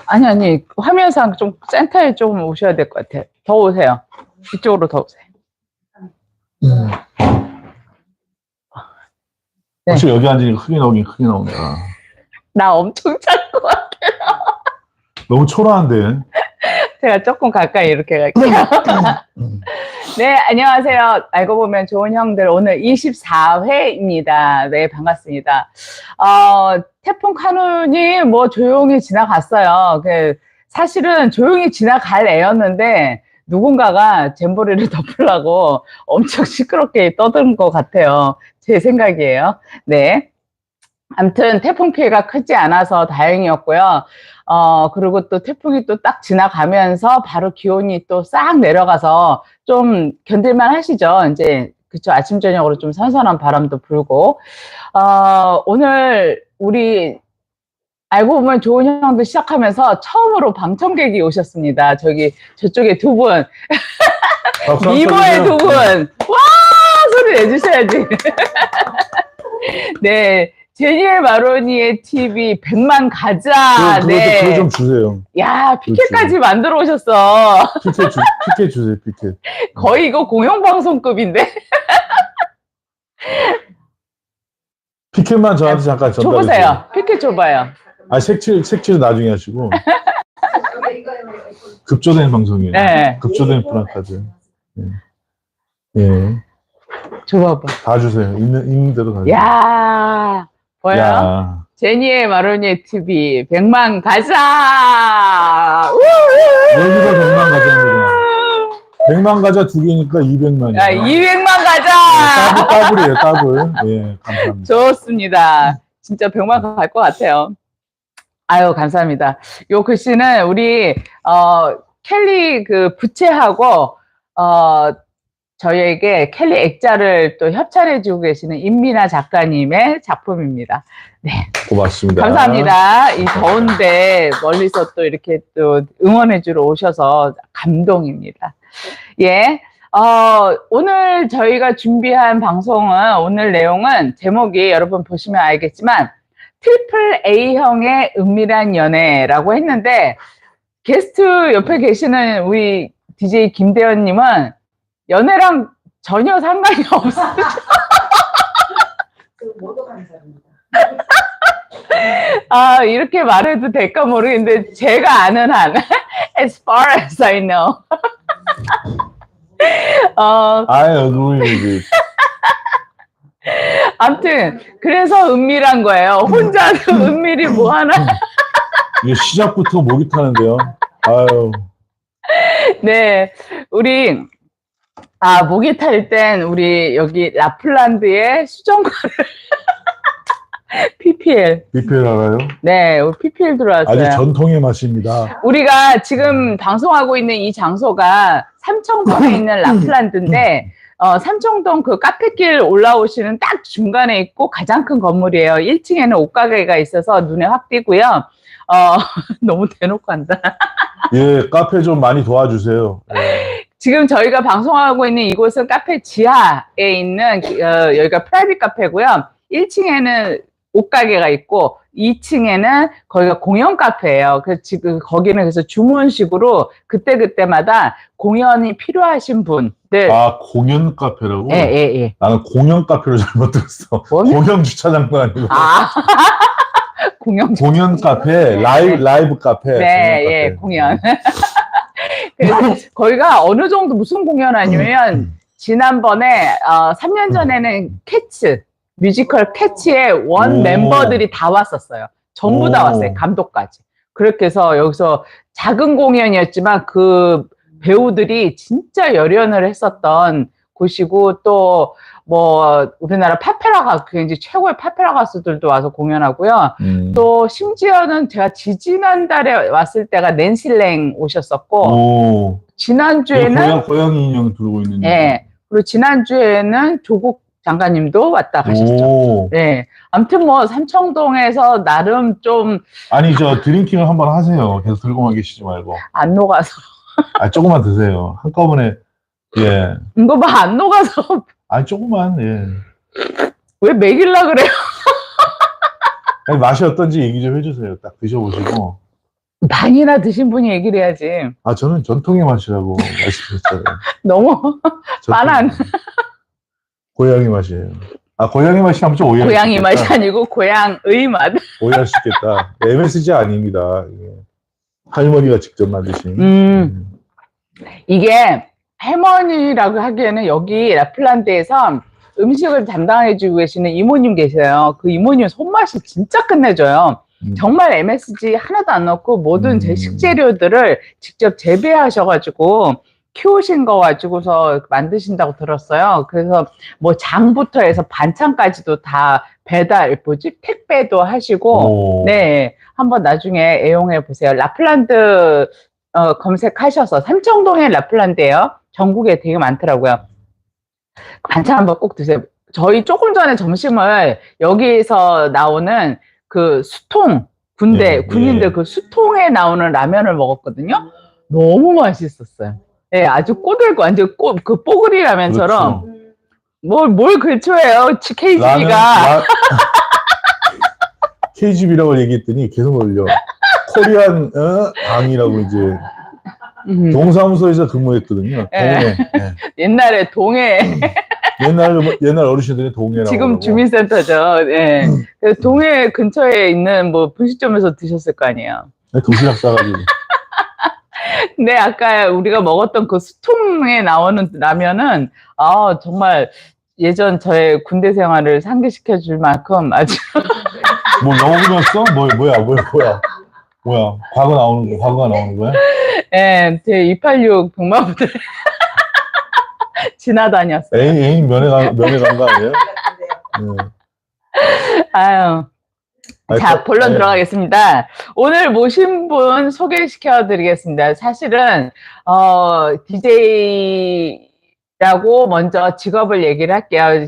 아니, 화면상 좀 센터에 좀 오셔야 될 것 같아요. 더 오세요. 이쪽으로 더 오세요. 네. 혹시 여기 앉으니까 크게 나오긴 크게 나오네. 나 엄청 작은 것 같아요. 너무 초라한데. 제가 조금 가까이 이렇게 갈게요. 네, 안녕하세요. 알고 보면 좋은 형들. 오늘 24회입니다. 네, 반갑습니다. 태풍 카눈이 뭐 조용히 지나갔어요. 사실은 조용히 지나갈 애였는데 누군가가 잼버리를 덮으려고 엄청 시끄럽게 떠드는 것 같아요. 제 생각이에요. 네. 아무튼 태풍 피해가 크지 않아서 다행이었고요. 그리고 또 태풍이 또 딱 지나가면서 바로 기온이 또 싹 내려가서 좀 견딜만 하시죠. 이제, 그쵸. 아침, 저녁으로 좀 선선한 바람도 불고. 오늘 우리 알고 보면 좋은 형들 시작하면서 처음으로 방청객이 오셨습니다. 저쪽에 두 분. 미모의 두 분. 와! 소리 내주셔야지. 네. 제니의 마로니의 TV 100만 가자. 네. 그거 좀 주세요. 야, 피켓까지 만들어 오셨어. 피켓 주세요, 피켓. 거의 이거 공영방송급인데. 피켓만 저한테 잠깐 전달해 줘보세요. 피켓 줘봐요. 색칠 나중에 하시고. 급조된 방송이에요. 네. 급조된 프랑카드. 예. 줘봐봐. 다 주세요. 있는 대로 다 주세요. 야, 보여요? 야. 제니의 마로니의 TV 100만 가자. 여기서 100만 가자입니다. 100만 가자 두 개니까 200만이에요. 야, 200만 가자. 더블이에요, 더블. 예, 감사합니다. 좋습니다. 진짜 100만 갈 것 같아요. 아유, 감사합니다. 요 글씨는 우리, 켈리 부채하고, 저희에게 켈리 액자를 또 협찬해주고 계시는 임미나 작가님의 작품입니다. 네. 고맙습니다. 감사합니다. 이 더운데 멀리서 또 이렇게 또 응원해주러 오셔서 감동입니다. 예. 오늘 저희가 준비한 방송은, 오늘 내용은 제목이 여러분 보시면 알겠지만, 트리플 A형의 은밀한 연애라고 했는데, 게스트 옆에 계시는 우리 DJ 김대현님은 연애랑 전혀 상관이 없어요. 이렇게 말해도 될까 모르겠는데, 제가 아는 한, as far as I know. 아무튼, 그래서 은밀한 거예요. 혼자서 은밀히 뭐 하나. 이게 시작부터 목이 타는데요. 아유. 네. 우리, 목이 탈 땐 우리 여기 라플란드의 수정과를 PPL 알아요? 네, 우리 PPL 들어왔어요. 아주 전통의 맛입니다. 우리가 지금 방송하고 있는 이 장소가 삼청동에 있는 라플란드인데, 삼청동 카페길 올라오시는 딱 중간에 있고 가장 큰 건물이에요. 1층에는 옷가게가 있어서 눈에 확 띄고요. 너무 대놓고 한다. 예, 카페 좀 많이 도와주세요. 지금 저희가 방송하고 있는 이곳은 카페 지하에 있는, 여기가 프라이빗 카페고요. 1층에는 옷가게가 있고, 2층에는 거기가 공연 카페예요. 지금 거기는 그래서 주문식으로 그때그때마다 공연이 필요하신 분들. 공연 카페라고? 예. 나는 공연 카페로 잘못 들었어. 공연 주차장도 아니고. 공연 카페, 라이브 카페. 네, 예, 공연. 그래서 거기가 어느 정도 무슨 공연 아니면 지난번에 3년 전에는 캐츠 뮤지컬 캐치의 원 멤버들이 다 왔었어요. 전부 다 왔어요. 감독까지. 그렇게 해서 여기서 작은 공연이었지만 그 배우들이 진짜 열연을 했었던 곳이고, 또 뭐 우리나라 파페라 가수, 이제 최고의 파페라 가수들도 와서 공연하고요. 또 심지어는 제가 지지난달에 왔을 때가 낸실랭 오셨었고, 지난주에는 고양이 인형 들고 있는. 네. 그리고 지난주에는 조국 장관님도 왔다 가셨죠. 네. 아무튼 뭐 삼청동에서 나름 좀 드링킹을 한번 하세요. 계속 들고만 계시지 말고. 안 녹아서. 조금만 드세요. 한꺼번에. 예. 이거 봐, 안 녹아서. 조금만. 예. 왜 먹일라 그래요? 맛이 어떤지 얘기 좀 해주세요. 딱 드셔보시고. 많이나 드신 분이 얘기를 해야지. 아, 저는 전통의 맛이라고 말씀드렸잖아요. 너무 빤한 고양이 맛이에요. 아, 고양이 맛이 하면 좀 오해할 수 고양이 있겠다. 맛이 아니고 고양의 맛. 오해할 수 있겠다. MSG 아닙니다. 이게 할머니가 직접 만드신. 이게 할머니라고 하기에는 여기 라플란드에서 음식을 담당해주고 계시는 이모님 계세요. 그 이모님 손맛이 진짜 끝내줘요. 정말 MSG 하나도 안 넣고 모든 제 식재료들을 직접 재배하셔가지고 키우신 거 가지고서 만드신다고 들었어요. 그래서 뭐 장부터 해서 반찬까지도 다 배달, 택배도 하시고, 오. 네, 한번 나중에 애용해 보세요. 라플란드 검색하셔서 삼청동에 라플란드예요. 전국에 되게 많더라고요. 반찬 한번 꼭 드세요. 저희 조금 전에 점심을 여기에서 나오는 그 수통, 군인들 그 수통에 나오는 라면을 먹었거든요. 너무 맛있었어요. 네, 아주 꼬들고 완전 그 뽀글이 라면처럼. 그렇죠. 뭘 근처예요, KGB가. KGB라고 얘기했더니 계속 올려. 코리안 방이라고 이제 동사무소에서 근무했거든요. 동해. 네. 옛날에 동해. 옛날 어르신들이 동해라고. 지금 그러고. 주민센터죠. 네. 그래서 동해 근처에 있는 뭐 분식점에서 드셨을 거 아니에요. 네, 도시락 싸가지고. 근데 아까 우리가 먹었던 그 수통에 나오는 라면은 정말 예전 저의 군대 생활을 상기시켜 줄 만큼 아주 뭐 영어 그렸어? 뭐야? 과거가 나오는 거야? 예, 제 286 병마부들 지나다녔어요. 애인 면회 간 거 아니에요? 네. 아유. 자, 본론 네. 들어가겠습니다. 오늘 모신 분 소개시켜 드리겠습니다. 사실은, DJ라고 먼저 직업을 얘기를 할게요.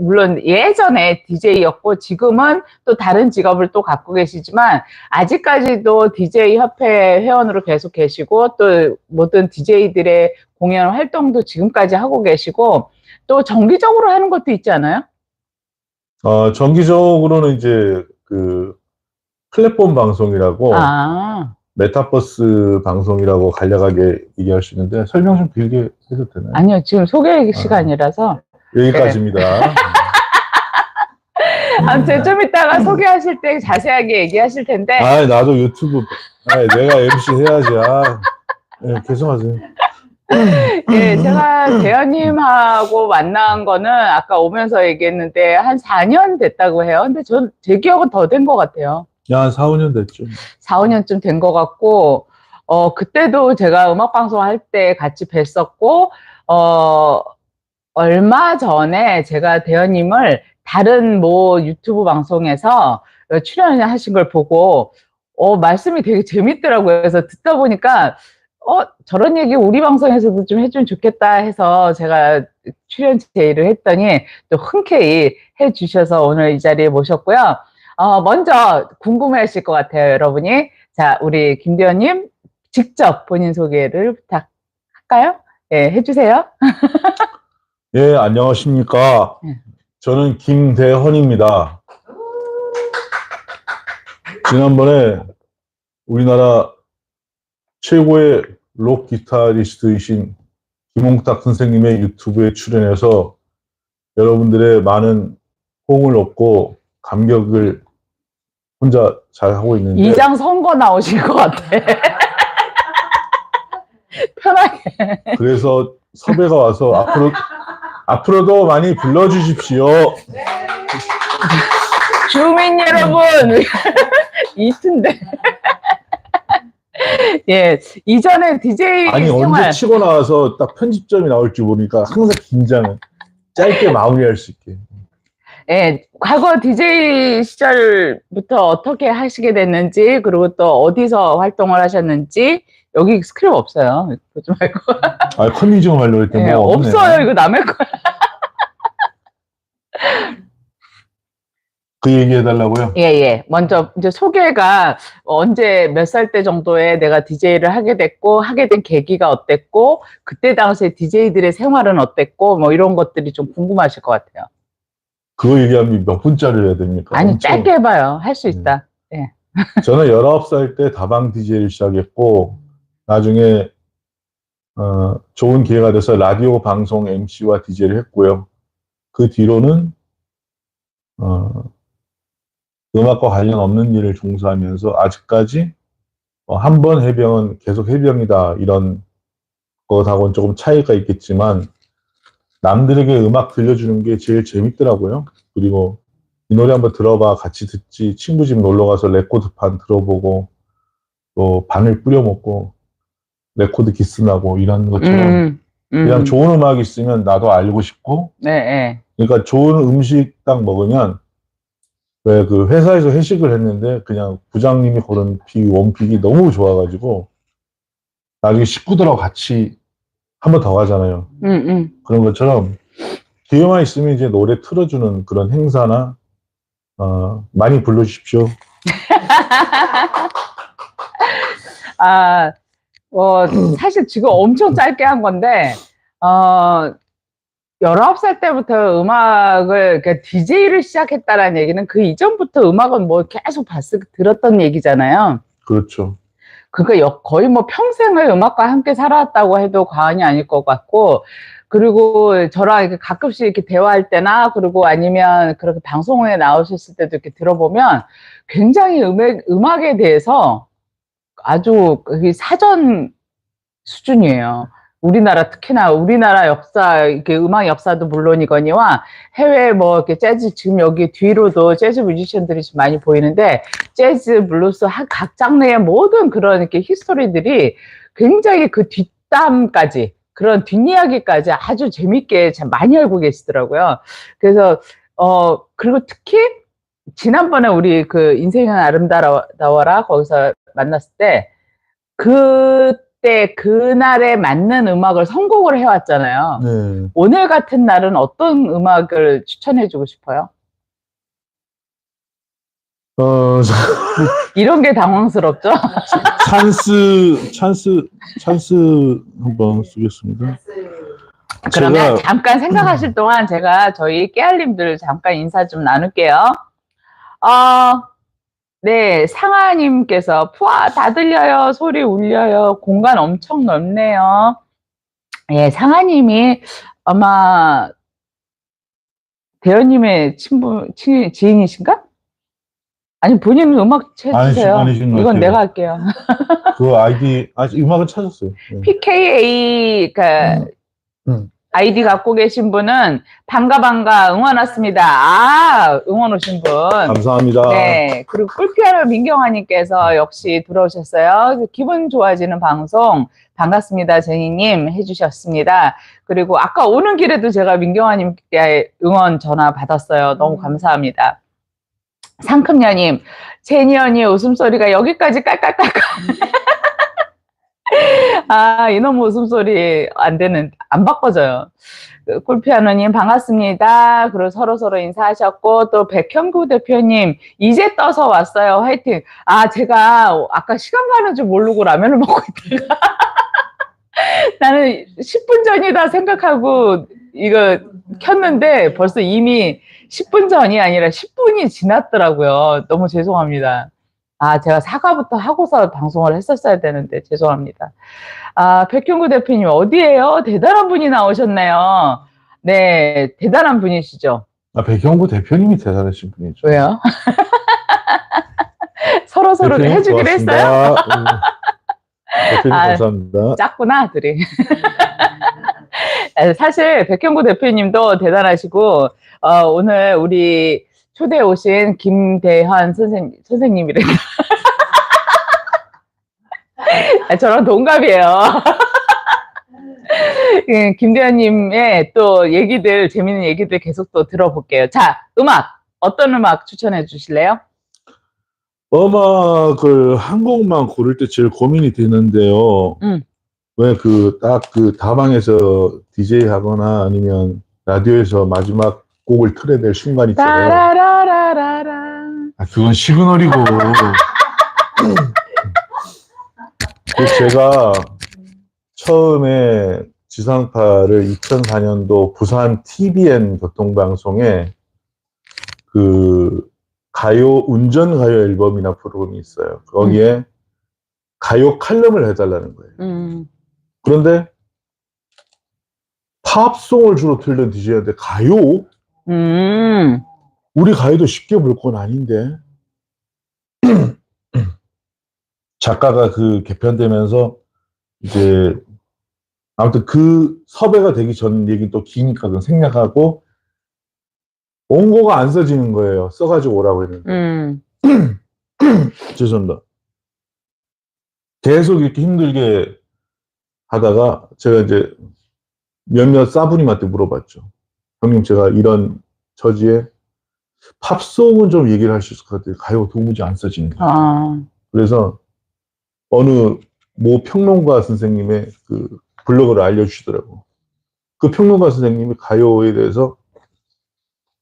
물론 예전에 DJ였고, 지금은 또 다른 직업을 또 갖고 계시지만, 아직까지도 DJ 협회 회원으로 계속 계시고, 또 모든 DJ들의 공연 활동도 지금까지 하고 계시고, 또 정기적으로 하는 것도 있지 않아요? 정기적으로는 이제 그 플랫폼 방송이라고 메타버스 방송이라고 간략하게 얘기할 수 있는데 설명 좀 길게 해도 되나요? 아니요, 지금 소개 시간이라서 여기까지입니다. 네. 아무튼 좀 이따가 소개하실 때 자세하게 얘기하실 텐데. 나도 유튜브 내가 MC 해야지. 네, 계속하세요. 예, 제가 대현님하고 만난 거는 아까 오면서 얘기했는데 한 4년 됐다고 해요. 근데 제 기억은 더 된 것 같아요. 한 4, 5년 됐죠. 4, 5년쯤 된 것 같고, 그때도 제가 음악방송 할 때 같이 뵀었고, 얼마 전에 제가 대현님을 다른 뭐 유튜브 방송에서 출연하신 걸 보고, 말씀이 되게 재밌더라고요. 그래서 듣다 보니까, 저런 얘기 우리 방송에서도 좀 해주면 좋겠다 해서 제가 출연 제의를 했더니 또 흔쾌히 해주셔서 오늘 이 자리에 모셨고요. 먼저 궁금해 하실 것 같아요, 여러분이. 자, 우리 김대현님 직접 본인 소개를 부탁할까요? 예, 해주세요. 예, 안녕하십니까. 저는 김대헌입니다. 지난번에 우리나라 최고의 록 기타리스트이신 김홍탁 선생님의 유튜브에 출연해서 여러분들의 많은 호응을 얻고 감격을 혼자 잘 하고 있는데 이장 선거 나오실 것 같아. 편하게. 그래서 섭외가 와서 앞으로도 많이 불러주십시오. 주민 여러분 이튼데. 예, 이전에 DJ 아니 생활. 언제 치고 나와서 딱 편집점이 나올 줄 모르니까 항상 긴장을 짧게 마무리할 수 있게. 예, 과거 DJ 시절부터 어떻게 하시게 됐는지, 그리고 또 어디서 활동을 하셨는지, 여기 스크립 없어요. 보지 말고. 컨디션 하려고 했더니 예, 뭐 없네. 없어요. 이거 남의 거야. 그 얘기 해달라고요? 예. 먼저 이제 소개가 언제 몇 살 때 정도에 내가 DJ를 하게 됐고, 하게 된 계기가 어땠고, 그때 당시에 DJ들의 생활은 어땠고, 뭐 이런 것들이 좀 궁금하실 것 같아요. 그거 얘기하면 몇 분짜리 해야 됩니까? 아니, 엄청... 짧게 해봐요. 할 수 있다. 예. 저는 19살 때 다방 DJ를 시작했고, 나중에, 좋은 기회가 돼서 라디오 방송 MC와 DJ를 했고요. 그 뒤로는, 음악과 관련 없는 일을 종사하면서 아직까지 한 번 해병은 계속 해병이다. 이런 것하고는 조금 차이가 있겠지만, 남들에게 음악 들려주는 게 제일 재밌더라고요. 그리고 이 노래 한번 들어봐, 같이 듣지, 친구 집 놀러 가서 레코드판 들어보고, 또 바늘 뿌려먹고, 레코드 기스나고 이런 것처럼, 그냥 좋은 음악이 있으면 나도 알고 싶고, 네, 네. 그러니까 좋은 음식 딱 먹으면, 왜 그 회사에서 회식을 했는데, 그냥 부장님이 고른 원픽이 너무 좋아가지고, 나중에 식구들하고 같이 한 번 더 가잖아요. 그런 것처럼, 기회만 있으면 이제 노래 틀어주는 그런 행사나, 많이 불러주십시오. 아, 사실 지금 엄청 짧게 한 건데, 19살 때부터 음악을, 그러니까 DJ를 시작했다라는 얘기는 그 이전부터 음악은 뭐 계속 들었던 얘기잖아요. 그렇죠. 그러니까 거의 뭐 평생을 음악과 함께 살아왔다고 해도 과언이 아닐 것 같고, 그리고 저랑 이렇게 가끔씩 이렇게 대화할 때나, 그리고 아니면 그렇게 방송에 나오셨을 때도 이렇게 들어보면 굉장히 음악에 대해서 아주 사전 수준이에요. 우리나라, 특히나 우리나라 역사, 이렇게 음악 역사도 물론이거니와 해외 뭐 이렇게 재즈, 지금 여기 뒤로도 재즈 뮤지션들이 좀 많이 보이는데, 재즈, 블루스, 각 장르의 모든 그런 이렇게 히스토리들이 굉장히 그 뒷담까지, 그런 뒷이야기까지 아주 재밌게 참 많이 알고 계시더라고요. 그래서, 그리고 특히 지난번에 우리 그 인생은 아름다워라 거기서 만났을 때, 그때 그날에 맞는 음악을 선곡을 해왔잖아요. 네. 오늘 같은 날은 어떤 음악을 추천해주고 싶어요? 이런 게 당황스럽죠? 찬스 한번 쓰겠습니다. 그러면 잠깐 생각하실 동안 제가 저희 깨알님들 잠깐 인사 좀 나눌게요. 네, 상아님께서 푸아 다 들려요. 소리 울려요. 공간 엄청 넓네요. 예, 상아님이 아마 대현님의 지인이신가? 아니, 본인은 음악 해주세요. 아니신 것 이건 같아요. 내가 할게요. 그 아이디, 음악은 찾았어요. 네. PKA, 아이디 갖고 계신 분은 반가 응원 왔습니다. 응원 오신 분. 감사합니다. 네. 그리고 꿀피아노 민경화님께서 역시 들어오셨어요. 기분 좋아지는 방송 반갑습니다. 제니님 해주셨습니다. 그리고 아까 오는 길에도 제가 민경화님께 응원 전화 받았어요. 너무 감사합니다. 상큼녀님, 제니 언니 웃음소리가 여기까지 깔깔깔깔. 이놈 웃음소리 안 바꿔져요. 꿀피아노님 반갑습니다. 그리고 서로 인사하셨고, 또 백형구 대표님, 이제 떠서 왔어요. 화이팅. 제가 아까 시간 가는 줄 모르고 라면을 먹고 있다가, 나는 10분 전이다 생각하고 이거 켰는데 벌써 이미 10분 전이 아니라 10분이 지났더라고요. 너무 죄송합니다. 제가 사과부터 하고서 방송을 했었어야 되는데 죄송합니다. 백형구 대표님 어디에요? 대단한 분이 나오셨네요. 네, 대단한 분이시죠. 백형구 대표님이 대단하신 분이죠. 왜요? 서로 해주기로 했어요? 대표님 감사합니다. 짰구나, 둘이. 사실 백형구 대표님도 대단하시고, 오늘 우리 초대에 오신 김대현 선생님이래. 저랑 동갑이에요. 김대현님의 또 재밌는 얘기들 계속 또 들어볼게요. 자, 어떤 음악 추천해 주실래요? 음악을 한 곡만 고를 때 제일 고민이 되는데요. 왜 딱 다방에서 DJ 하거나 아니면 라디오에서 마지막 곡을 틀어야 될 순간이 있잖아요. 따라라라라라. 그건 시그널이고. 제가 처음에 지상파를 2004년도 부산 TVN 교통방송에 운전 가요 앨범이나 프로그램이 있어요. 거기에 가요 칼럼을 해달라는 거예요. 그런데 팝송을 주로 틀던 DJ한테 가요? 우리 가요도 쉽게 부를 건 아닌데. 작가가 그 개편되면서 이제 아무튼 그 섭외가 되기 전 얘기 또 기니까 그건 생략하고 원고가 안 써지는 거예요. 써가지고 오라고 했는데. 죄송합니다. 계속 이렇게 힘들게 하다가 제가 이제 몇몇 사부님한테 물어봤죠. 형님, 제가 이런 처지에 팝송은 좀 얘기를 할 수 있을 것 같아요. 가요 도무지 안 써지는 거예요. 그래서 어느 모 평론가 선생님의 그 블로그를 알려주시더라고. 그 평론가 선생님이 가요에 대해서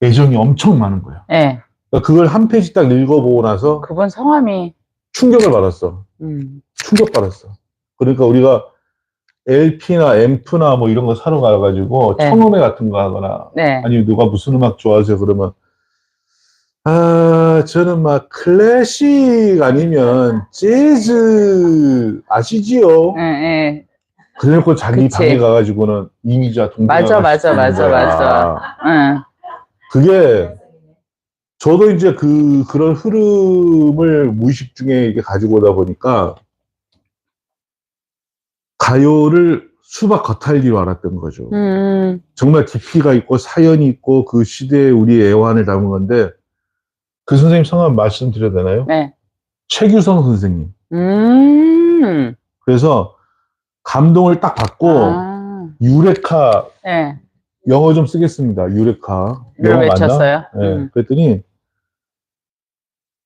애정이 엄청 많은 거예요. 네. 그러니까 그걸 한 페이지 딱 읽어보고 나서 그분 성함이 충격을 받았어. 충격받았어. 그러니까 우리가 LP나 앰프나 뭐 이런 거 사러 가가지고 네. 청음회 같은 거 하거나 네. 아니면 누가 무슨 음악 좋아하세요 그러면 저는 막 클래식 아니면 재즈 아시지요? 네. 그래놓고 자기 그치. 방에 가가지고는 이미자 동기가 맞아. 응. 그게 저도 이제 그런 흐름을 무의식 중에 이렇게 가지고 오다 보니까 가요를 수박 겉핥기로 알았던 거죠. 정말 깊이가 있고 사연이 있고 그 시대에 우리의 애환을 담은 건데 그 선생님 성함 말씀드려도 되나요? 네. 최규성 선생님. 그래서 감동을 딱 받고 유레카 네. 영어 좀 쓰겠습니다. 유레카. 를 영어 외쳤어요? 맞나? 네. 그랬더니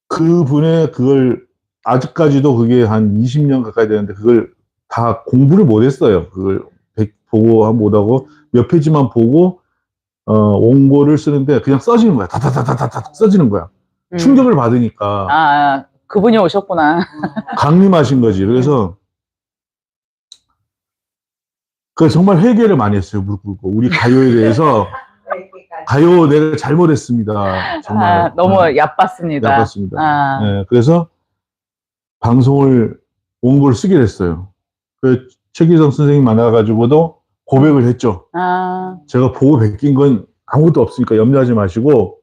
그분의 그걸 아직까지도 그게 한 20년 가까이 되는데 그걸 다 공부를 못했어요. 그걸 보고 못하고 몇 페이지만 보고 원고를 쓰는데 그냥 써지는 거야. 다다다다다 써지는 거야. 충격을 받으니까. 그분이 오셨구나. 강림하신 거지. 그래서 그 정말 회개를 많이 했어요. 무릎 꿇고 우리 가요에 대해서 가요 내가 잘못했습니다. 정말 너무 얕봤습니다. 얕봤습니다. 네, 그래서 방송을 원고를 쓰게 됐어요. 그 최기성 선생님 만나가지고도 고백을 했죠. 제가 보고 베낀 건 아무것도 없으니까 염려하지 마시고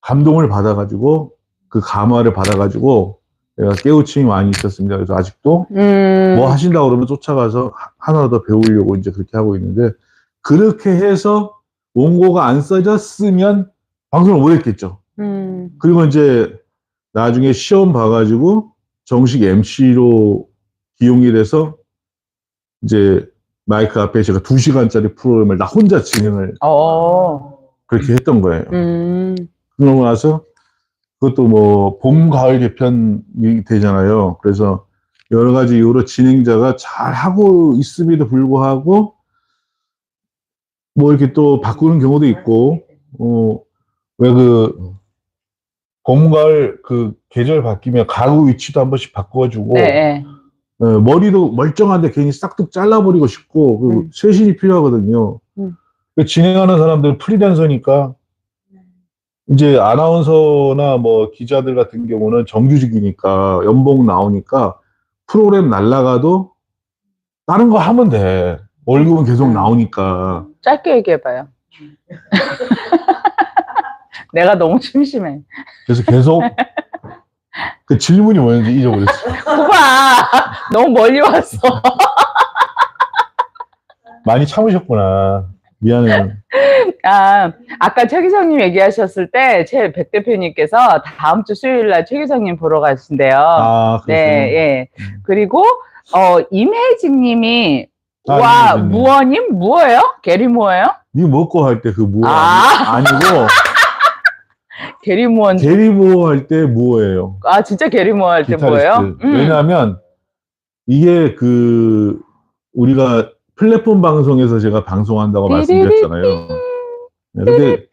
감동을 받아가지고 그 감화를 받아가지고 내가 깨우침이 많이 있었습니다. 그래서 아직도 뭐 하신다고 그러면 쫓아가서 하나 더 배우려고 이제 그렇게 하고 있는데 그렇게 해서 원고가 안 써졌으면 방송을 못 했겠죠. 그리고 이제 나중에 시험 봐가지고 정식 MC로 기용이 돼서 이제 마이크 앞에 제가 2시간짜리 프로그램을 나 혼자 진행을 그렇게 했던 거예요. 그러고 나서 그것도 뭐 봄, 가을 개편이 되잖아요. 그래서 여러 가지 이유로 진행자가 잘 하고 있음에도 불구하고 뭐 이렇게 또 바꾸는 경우도 있고 왜 그 봄, 가을 그 계절 바뀌면 가구 위치도 한 번씩 바꿔주고 머리도 멀쩡한데 괜히 싹둑 잘라버리고 싶고 그 쇄신이 필요하거든요. 진행하는 사람들은 프리랜서니까 이제 아나운서나 뭐 기자들 같은 경우는 정규직이니까 연봉 나오니까 프로그램 날라가도 다른 거 하면 돼. 월급은 계속 나오니까. 짧게 얘기해봐요. 내가 너무 심심해. 그래서 계속 그 질문이 뭐였는지 잊어버렸어. 오빠 너무 멀리 왔어. 많이 참으셨구나. 미안해요. 아까 최기성님 얘기하셨을 때, 백 대표님께서 다음 주 수요일 날 최기성님 보러 가신대요. 네, 예. 그리고, 임혜진님이, 무어님? 무어예요? 게리무어예요? 니 먹고 할 때 그 무어 아니고, 게리무어. 게리무어 할 때 무어예요. 진짜 게리무어 할 때 뭐예요? 왜냐하면, 이게 우리가 플랫폼 방송에서 제가 방송한다고 말씀드렸잖아요. 네, 근데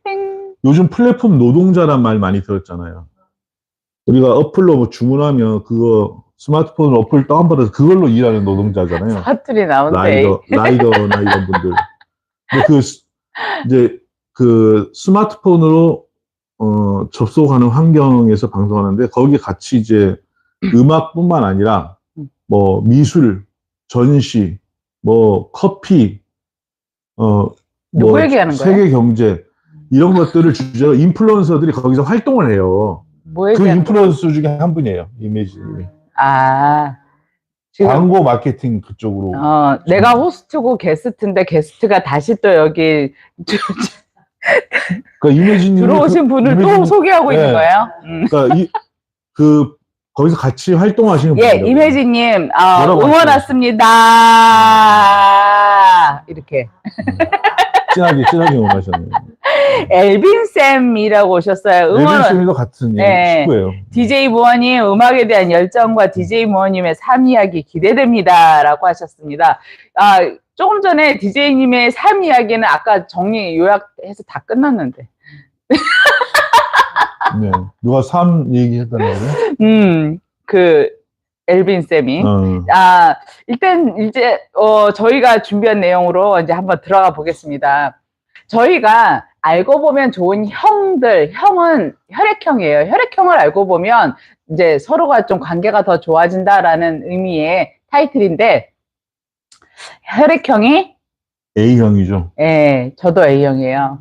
요즘 플랫폼 노동자란 말 많이 들었잖아요. 우리가 어플로 뭐 주문하면 그거 스마트폰 어플 다운받아서 그걸로 일하는 노동자잖아요. 사투리 나온대. 라이더나 이런 분들. 근데 이제 그 스마트폰으로 접속하는 환경에서 방송하는데, 거기 같이 이제 음악뿐만 아니라, 뭐, 미술, 전시, 뭐, 커피, 누구 뭐, 얘기하는 거예요? 세계 경제, 이런 것들을 주제로 인플루언서들이 거기서 활동을 해요. 뭐 그 얘기하는 거예요? 인플루언서 중에 한 분이에요, 이미지님이. 아, 지금, 광고 마케팅 그쪽으로. 내가 호스트고 게스트인데 게스트가 다시 또 여기 그러니까 이미지님이 들어오신 분을 또 소개하고 있는 네. 거예요? 그러니까 거기서 같이 활동하시는 예, 분이라고. 이매진님, 뭐라고 응원 하시죠? 왔습니다. 이렇게. 진하게 응원하셨네요. 엘빈쌤이라고 오셨어요. 응원, 레빈쌤도 같은 네. 식구예요. DJ 무어님, 음악에 대한 열정과 DJ 무어님의 삶 이야기 기대됩니다. 라고 하셨습니다. 조금 전에 DJ님의 삶 이야기는 아까 정리 요약해서 다 끝났는데. 네. 누가 삶 얘기했다는 거예요? 엘빈쌤이. 어. 일단 이제, 저희가 준비한 내용으로 이제 한번 들어가 보겠습니다. 저희가 알고 보면 좋은 형들, 형은 혈액형이에요. 혈액형을 알고 보면 이제 서로가 좀 관계가 더 좋아진다라는 의미의 타이틀인데, 혈액형이? A형이죠. 예, 저도 A형이에요.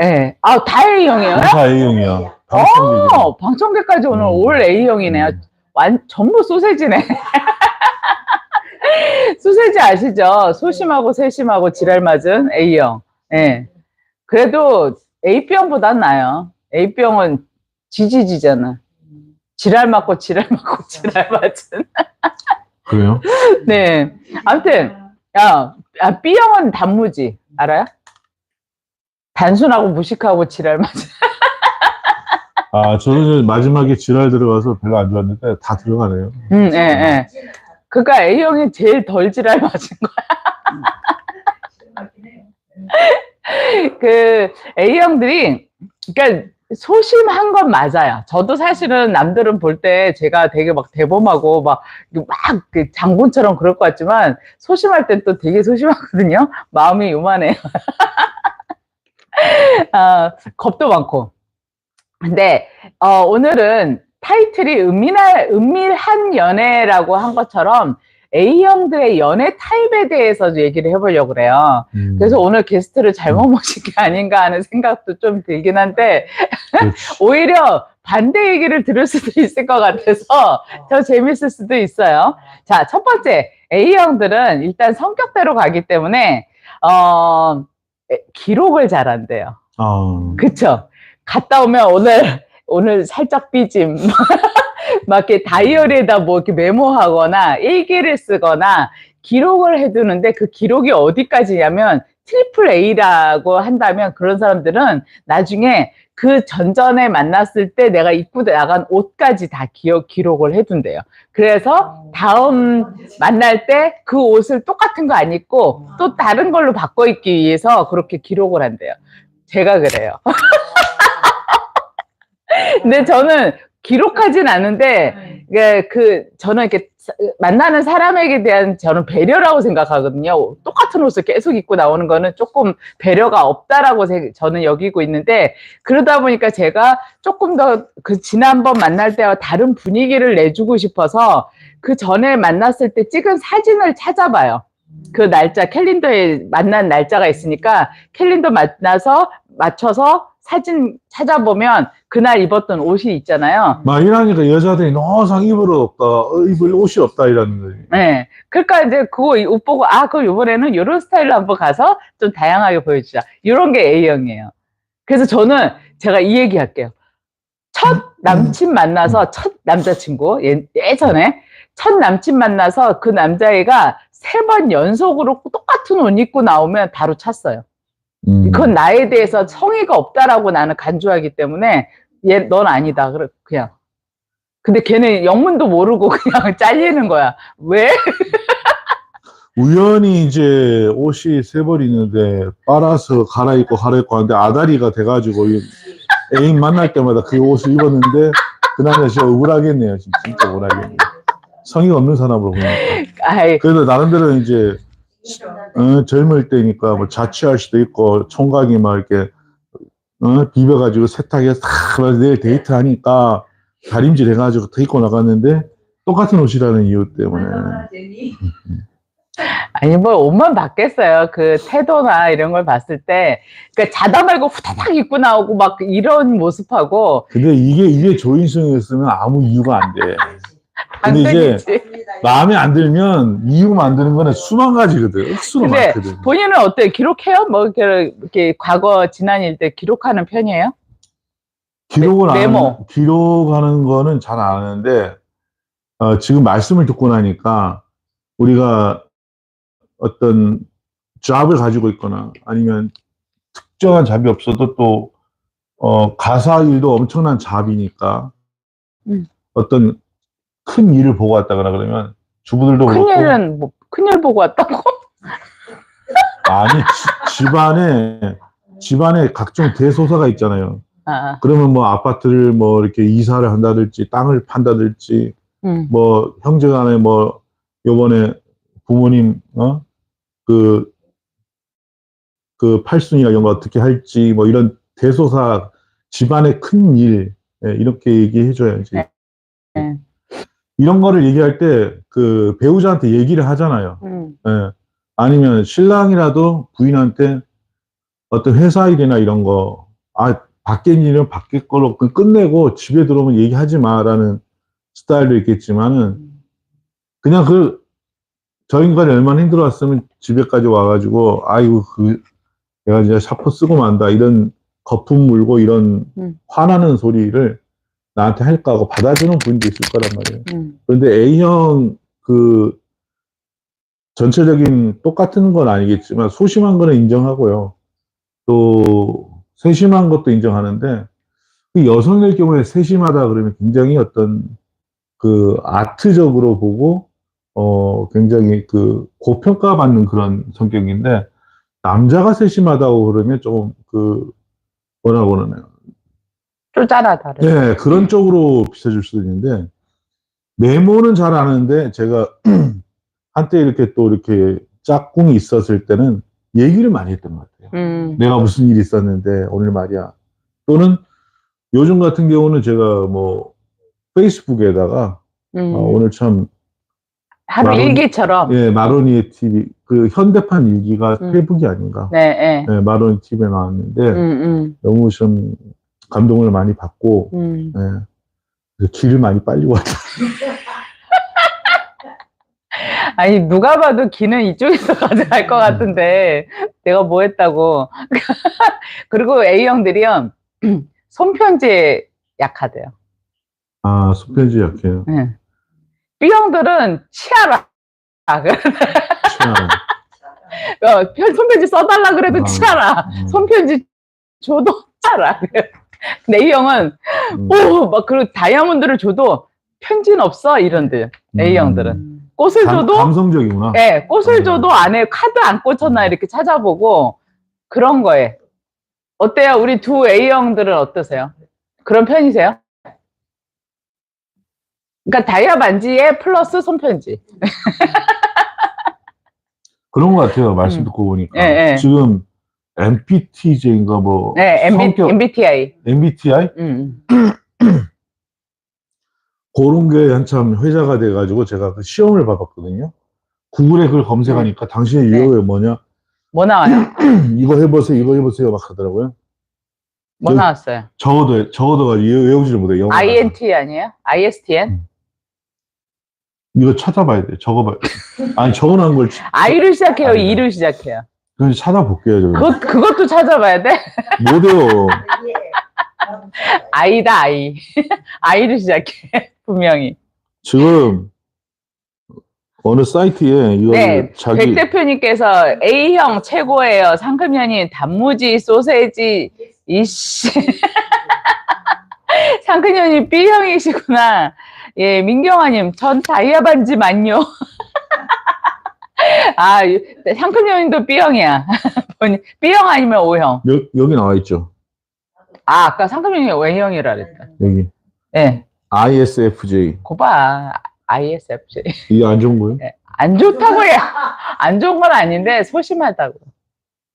예. 다 A형이에요? 다 A형이야. 방청객까지 오늘 올 A형이네요. 전부 소세지네. 소세지 아시죠? 소심하고 세심하고 지랄 맞은 A형. 예. 그래도 A병보단 나아요. A병은 지지지잖아. 지랄 맞고 지랄 맞고 지랄 맞은. 그래요? 네. 아무튼, B형은 단무지. 알아요? 단순하고 무식하고 지랄 맞은. 저는 마지막에 지랄 들어가서 별로 안 좋았는데 다 들어가네요. 예. 그러니까 A형이 제일 덜 지랄 맞은 거야. 그 A형들이, 그러니까 소심한 건 맞아요. 저도 사실은 남들은 볼 때 제가 되게 막 대범하고 막 그 장군처럼 그럴 것 같지만 소심할 땐 또 되게 소심하거든요. 마음이 요만해요. 겁도 많고. 근데 오늘은 타이틀이 은밀한 연애라고 한 것처럼 A형들의 연애 타입에 대해서 얘기를 해보려고 그래요. 그래서 오늘 게스트를 잘못 모신 게 아닌가 하는 생각도 좀 들긴 한데 오히려 반대 얘기를 들을 수도 있을 것 같아서 더 재밌을 수도 있어요. 자, 첫 번째, A형들은 일단 성격대로 가기 때문에 기록을 잘한대요. 그쵸? 갔다 오면 오늘 살짝 삐짐. 막 이렇게 다이어리에다 뭐 이렇게 메모하거나 일기를 쓰거나 기록을 해두는데 그 기록이 어디까지냐면 트리플 A라고 한다면 그런 사람들은 나중에 그 전전에 만났을 때 내가 입고 나간 옷까지 다 기록을 해둔대요. 그래서 다음 만날 때 그 옷을 똑같은 거 안 입고 또 다른 걸로 바꿔 입기 위해서 그렇게 기록을 한대요. 제가 그래요. 근데 저는 기록하진 않는데, 저는 이렇게 만나는 사람에게 대한 저는 배려라고 생각하거든요. 똑같은 옷을 계속 입고 나오는 거는 조금 배려가 없다라고 저는 여기고 있는데, 그러다 보니까 제가 조금 더 그 지난번 만날 때와 다른 분위기를 내주고 싶어서 그 전에 만났을 때 찍은 사진을 찾아봐요. 그 날짜, 캘린더에 만난 날짜가 있으니까 캘린더 맞춰서 사진 찾아보면 그날 입었던 옷이 있잖아요. 막 이러니까 여자들이 너상 입을 옷이 없다 이러는 거지. 네. 그러니까 이제 그거 옷 보고 그럼 이번에는 이런 스타일로 한번 가서 좀 다양하게 보여주자. 이런 게 A형이에요. 그래서 제가 이 얘기 할게요. 첫 남친 만나서 첫 남자친구 예전에 첫 남친 만나서 그 남자애가 3번 연속으로 똑같은 옷 입고 나오면 바로 찼어요. 그건 나에 대해서 성의가 없다라고 나는 간주하기 때문에 넌 아니다. 그냥. 근데 걔는 영문도 모르고 그냥 잘리는 거야. 왜? 우연히 이제 옷이 3벌 있는데 빨아서 갈아입고 하는데 아다리가 돼가지고 애인 만날 때마다 그 옷을 입었는데 그 남자 진짜 억울하겠네요. 진짜 억울하겠네요. 성의가 없는 사람으로 보니까. 그래도 나름대로 이제 젊을 때니까 뭐 자취할 수도 있고 총각이 막 이렇게 비벼가지고 세탁해서 다 그래서 내일 데이트 하니까 다림질 해가지고 더 입고 나갔는데 똑같은 옷이라는 이유 때문에. 아니, 뭐, 옷만 받겠어요. 그 태도나 이런 걸 봤을 때. 그러니까 자다 말고 후다닥 입고 나오고 막 이런 모습하고. 근데 이게 조인성이었으면 아무 이유가 안 돼. 안 근데 이제 되겠지. 마음에 안 들면 이유 만드는 거는 수만 가지거든. 억수로 근데 많거든. 본인은 어때요? 기록해요? 뭐, 이렇게 과거 지난 일 때 기록하는 편이에요? 메모. 기록하는 거는 잘 안 하는데, 지금 말씀을 듣고 나니까 우리가 어떤 잡을 가지고 있거나 아니면 특정한 잡이 없어도 또, 가사 일도 엄청난 잡이니까 어떤 큰 일을 보고 왔다거나 그러면 주부들도 그렇고. 큰일은, 뭐, 큰일 보고 왔다고? 아니, 집안에 각종 대소사가 있잖아요. 아, 그러면 뭐 아파트를 뭐 이렇게 이사를 한다든지 땅을 판다든지 뭐 형제간에 뭐 요번에 부모님 그 팔순이나 이런 거 어떻게 할지 뭐 이런 대소사 집안의 큰 일 이렇게 얘기해 줘야지. 네. 이런 거를 얘기할 때 그 배우자한테 얘기를 하잖아요. 아니면 신랑이라도 부인한테 어떤 회사 일이나 이런 거 밖에 일은 밖에 걸로 끝내고 집에 들어오면 얘기하지 마라는 스타일도 있겠지만은 그냥 저 인간이 얼마나 힘들어왔으면 집에까지 와가지고 아이고 내가 진짜 샤프 쓰고 만다 이런 거품 물고 이런 화나는 소리를 나한테 할까 하고 받아주는 분도 있을 거란 말이에요. 그런데 A형 전체적인 똑같은 건 아니겠지만 소심한 거는 인정하고요. 또 세심한 것도 인정하는데 그 여성일 경우에 세심하다 그러면 굉장히 어떤 아트적으로 보고 굉장히 고평가받는 그런 성격인데 남자가 세심하다고 그러면 조금 뭐라고 그러나요? 쫄짠하다. 네, 그런 쪽으로 비춰질 수도 있는데 메모는 잘 아는데 제가 한때 이렇게 짝꿍이 있었을 때는 얘기를 많이 했던 것 같아요. 내가 무슨 일이 있었는데 오늘 말이야. 또는 요즘 같은 경우는 제가 뭐 페이스북에다가 오늘 참 하루 일기처럼. 예, 마로니에 TV 현대판 일기가 페이북이 아닌가. 네, 예, 마로니 TV에 나왔는데 너무 좀 감동을 많이 받고 예, 길을 많이 빨리 왔다. 아니, 누가 봐도 기는 이쪽에서 가져갈 것 같은데, 내가 뭐 했다고. 그리고 A형들이요, 손편지에 약하대요. 아, 손편지 약해요. 네. B형들은 치아라. 손편지 써달라 그래도 치아라. 손편지 줘도 치아라. 근데 A형은, 그리고 다이아몬드를 줘도 편지는 없어, 이런데. A형들은. 꽃을 줘도 감성적이구나. 네, 꽃을 줘도 안에 카드 안 꽂혔나 이렇게 찾아보고 그런 거에 어때요? 우리 두 A형들은 어떠세요? 그런 편이세요? 그러니까 다이아 반지에 플러스 손편지. 그런 것 같아요. 말씀 듣고 보니까 네. 지금 MBTJ인가 뭐 네, MBTI. MBTI? 그런 게 한참 회자가 돼가지고 제가 그 시험을 봐봤거든요. 구글에 그걸 검색하니까 당신의 유형이 뭐냐? 뭐 나와요? 이거 해보세요 막 하더라고요. 뭐 나왔어요? 적어도 외우지를 못해요. INT 아니에요? ISTN? 이거 찾아봐야 돼. 적어봐야 돼. 아니 적어놓은 걸 I를 시작해요? E를 시작해요? 그래서 찾아볼게요. 그것도 찾아봐야 돼? 못해요. I다 I. I를 시작해. 분명히. 지금 어느 사이트에 이거 네, 백 대표님께서 A형 최고예요. 상큼년이 단무지, 소세지, 이씨. 상큼년이 B형이시구나. 예, 민경아님, 전 다이아 반지만요. 상큼년도 B형이야. B형 아니면 O형? 여기 나와 있죠. 아까 상큼년이 A형이라 그랬다. 여기. 네. ISFJ. 거봐. ISFJ. 이게 안 좋은 거예요? 네, 안 좋다고 해요. 안 좋은 건 아닌데 소심하다고.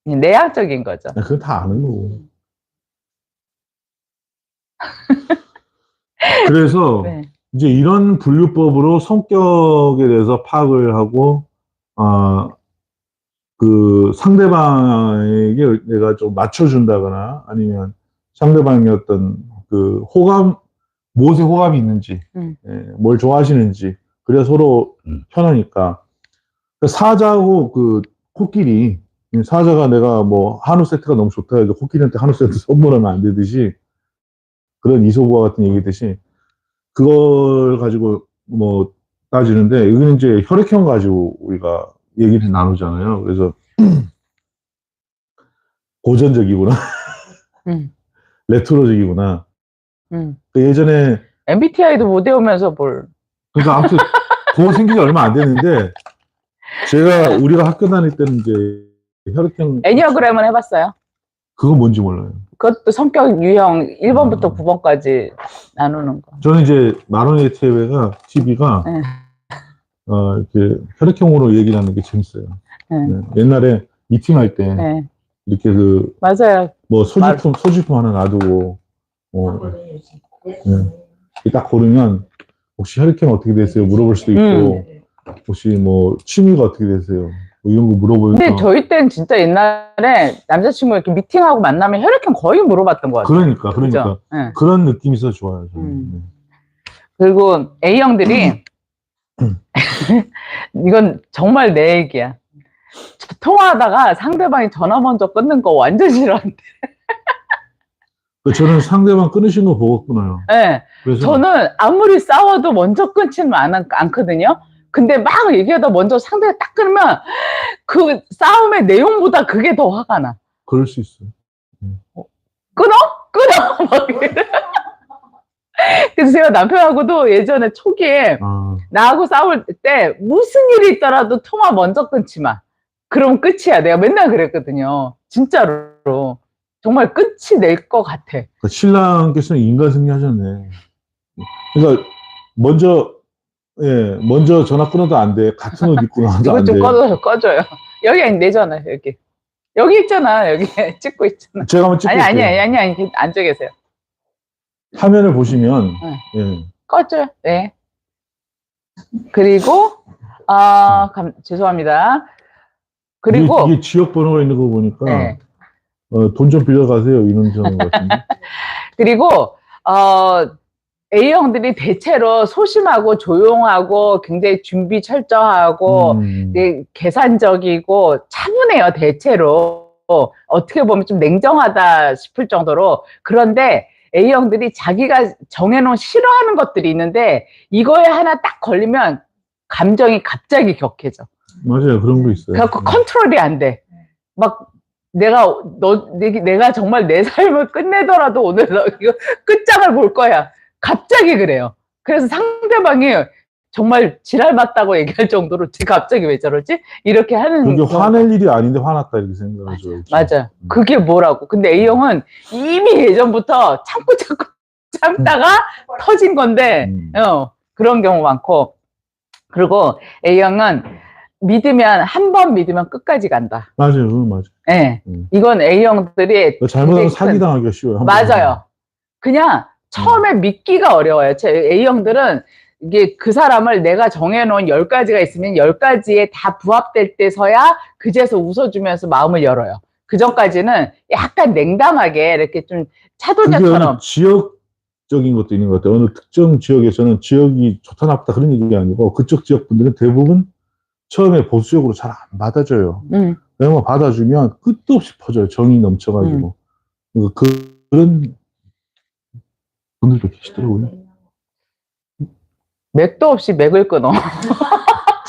내향적인 거죠. 그건 다 아는 거고. 그래서 네. 이제 이런 분류법으로 성격에 대해서 파악을 하고, 그 상대방에게 내가 좀 맞춰준다거나 아니면 상대방의 어떤 그 무엇에 호감이 있는지, 예, 뭘 좋아하시는지, 그래야 서로 편하니까. 사자하고 그 코끼리, 사자가 내가 뭐 한우 세트가 너무 좋다 해서 코끼리한테 한우 세트 선물하면 안 되듯이 그런 이소부화 같은 얘기듯이 그걸 가지고 뭐 따지는데 여기는 이제 혈액형 가지고 우리가 얘기를 나누잖아요. 그래서 고전적이구나, 음, 레트로적이구나. 음. 그 예전에 MBTI도 못 외우면서 뭘. 그러니까 아무튼 그거 생긴 지 얼마 안 됐는데 우리가 학교 다닐 때는 이제 혈액형 애니어그램은 해봤어요? 그거 뭔지 몰라요. 그것도 성격 유형 1번부터 9번까지 나누는 거. 저는 이제 만원의 TV가 네. 이렇게 혈액형으로 얘기를 하는 게 재밌어요. 네. 네. 옛날에 미팅할 때 네. 이렇게 맞아요. 뭐 소지품 하나 놔두고 네. 딱 고르면 혹시 혈액형 어떻게 되세요? 물어볼 수도 있고 혹시 뭐 취미가 어떻게 되세요? 뭐 이런 거 물어보니까. 근데 저희 때는 진짜 옛날에 남자친구 이렇게 미팅하고 만나면 혈액형 거의 물어봤던 것 같아요. 그러니까 네. 그런 느낌이 있어서 좋아요. 저는. 그리고 A형들이 이건 정말 내 얘기야. 통화하다가 상대방이 전화 먼저 끊는 거 완전 싫어한대. 저는 상대방 끊으신 거 보고 끊어요. 네. 그래서 저는 아무리 싸워도 먼저 끊지는 않거든요. 근데 막 얘기하다 먼저 상대가 딱 끊으면 그 싸움의 내용보다 그게 더 화가 나. 그럴 수 있어요. 끊어? 막 이래. 그래서 제가 남편하고도 예전에 초기에 나하고 싸울 때 무슨 일이 있더라도 통화 먼저 끊지 마. 그럼 끝이야. 내가 맨날 그랬거든요. 진짜로. 정말 끝이 낼 것 같아. 신랑께서는 인간 승리하셨네. 그러니까 먼저 전화 끊어도 안 돼. 같은 옷 입고 나와도 이거 안 좀 돼. 꺼줘요. 여기 아니 내잖아. 여기 있잖아. 여기 찍고 있잖아. 제가 한번 찍고 아니 있게요. 앉아 계세요. 화면을 보시면 꺼줘요. 네. 그리고 죄송합니다. 그리고 이게 지역 번호가 있는 거 보니까 네. 돈 좀 빌려가세요 이런 점 같은데. 그리고 A형들이 대체로 소심하고 조용하고 굉장히 준비 철저하고 계산적이고 차분해요. 대체로 어떻게 보면 좀 냉정하다 싶을 정도로. 그런데 A형들이 자기가 정해놓은 싫어하는 것들이 있는데 이거에 하나 딱 걸리면 감정이 갑자기 격해져. 맞아요. 그런 거 있어요. 그래갖고 컨트롤이 안 돼. 막 내가 정말 내 삶을 끝내더라도 오늘 너 이거 끝장을 볼 거야. 갑자기 그래요. 그래서 상대방이 정말 지랄 맞다고 얘기할 정도로 갑자기 왜 저러지? 이렇게 하는. 그게 화낼 일이 아닌데 화났다 이렇게 생각하죠. 맞아. 그게 뭐라고. 근데 A형은 이미 예전부터 참고 참다가 터진 건데 그런 경우 많고. 그리고 A형은 한 번 믿으면 끝까지 간다. 맞아요. 그건 맞아요. 네. 이건 A형들이 잘못하면 사기당하기가 쉬워요. 맞아요. 그냥 처음에 믿기가 어려워요. A형들은 이게 그 사람을 내가 정해놓은 10가지가 있으면 10가지에 다 부합될 때서야 그제서 웃어주면서 마음을 열어요. 그 전까지는 약간 냉담하게 이렇게 좀 차도녀처럼. 지역적인 것도 있는 것 같아요. 어느 특정 지역에서는 지역이 좋다 나쁘다 그런 얘기가 아니고 그쪽 지역 분들은 대부분 처음에 보수적으로 잘 안 받아줘요. 왜냐면 받아주면 끝도 없이 퍼져요. 정이 넘쳐가지고. 그런 분들도 계시더라고요. 맥도 없이 맥을 끊어.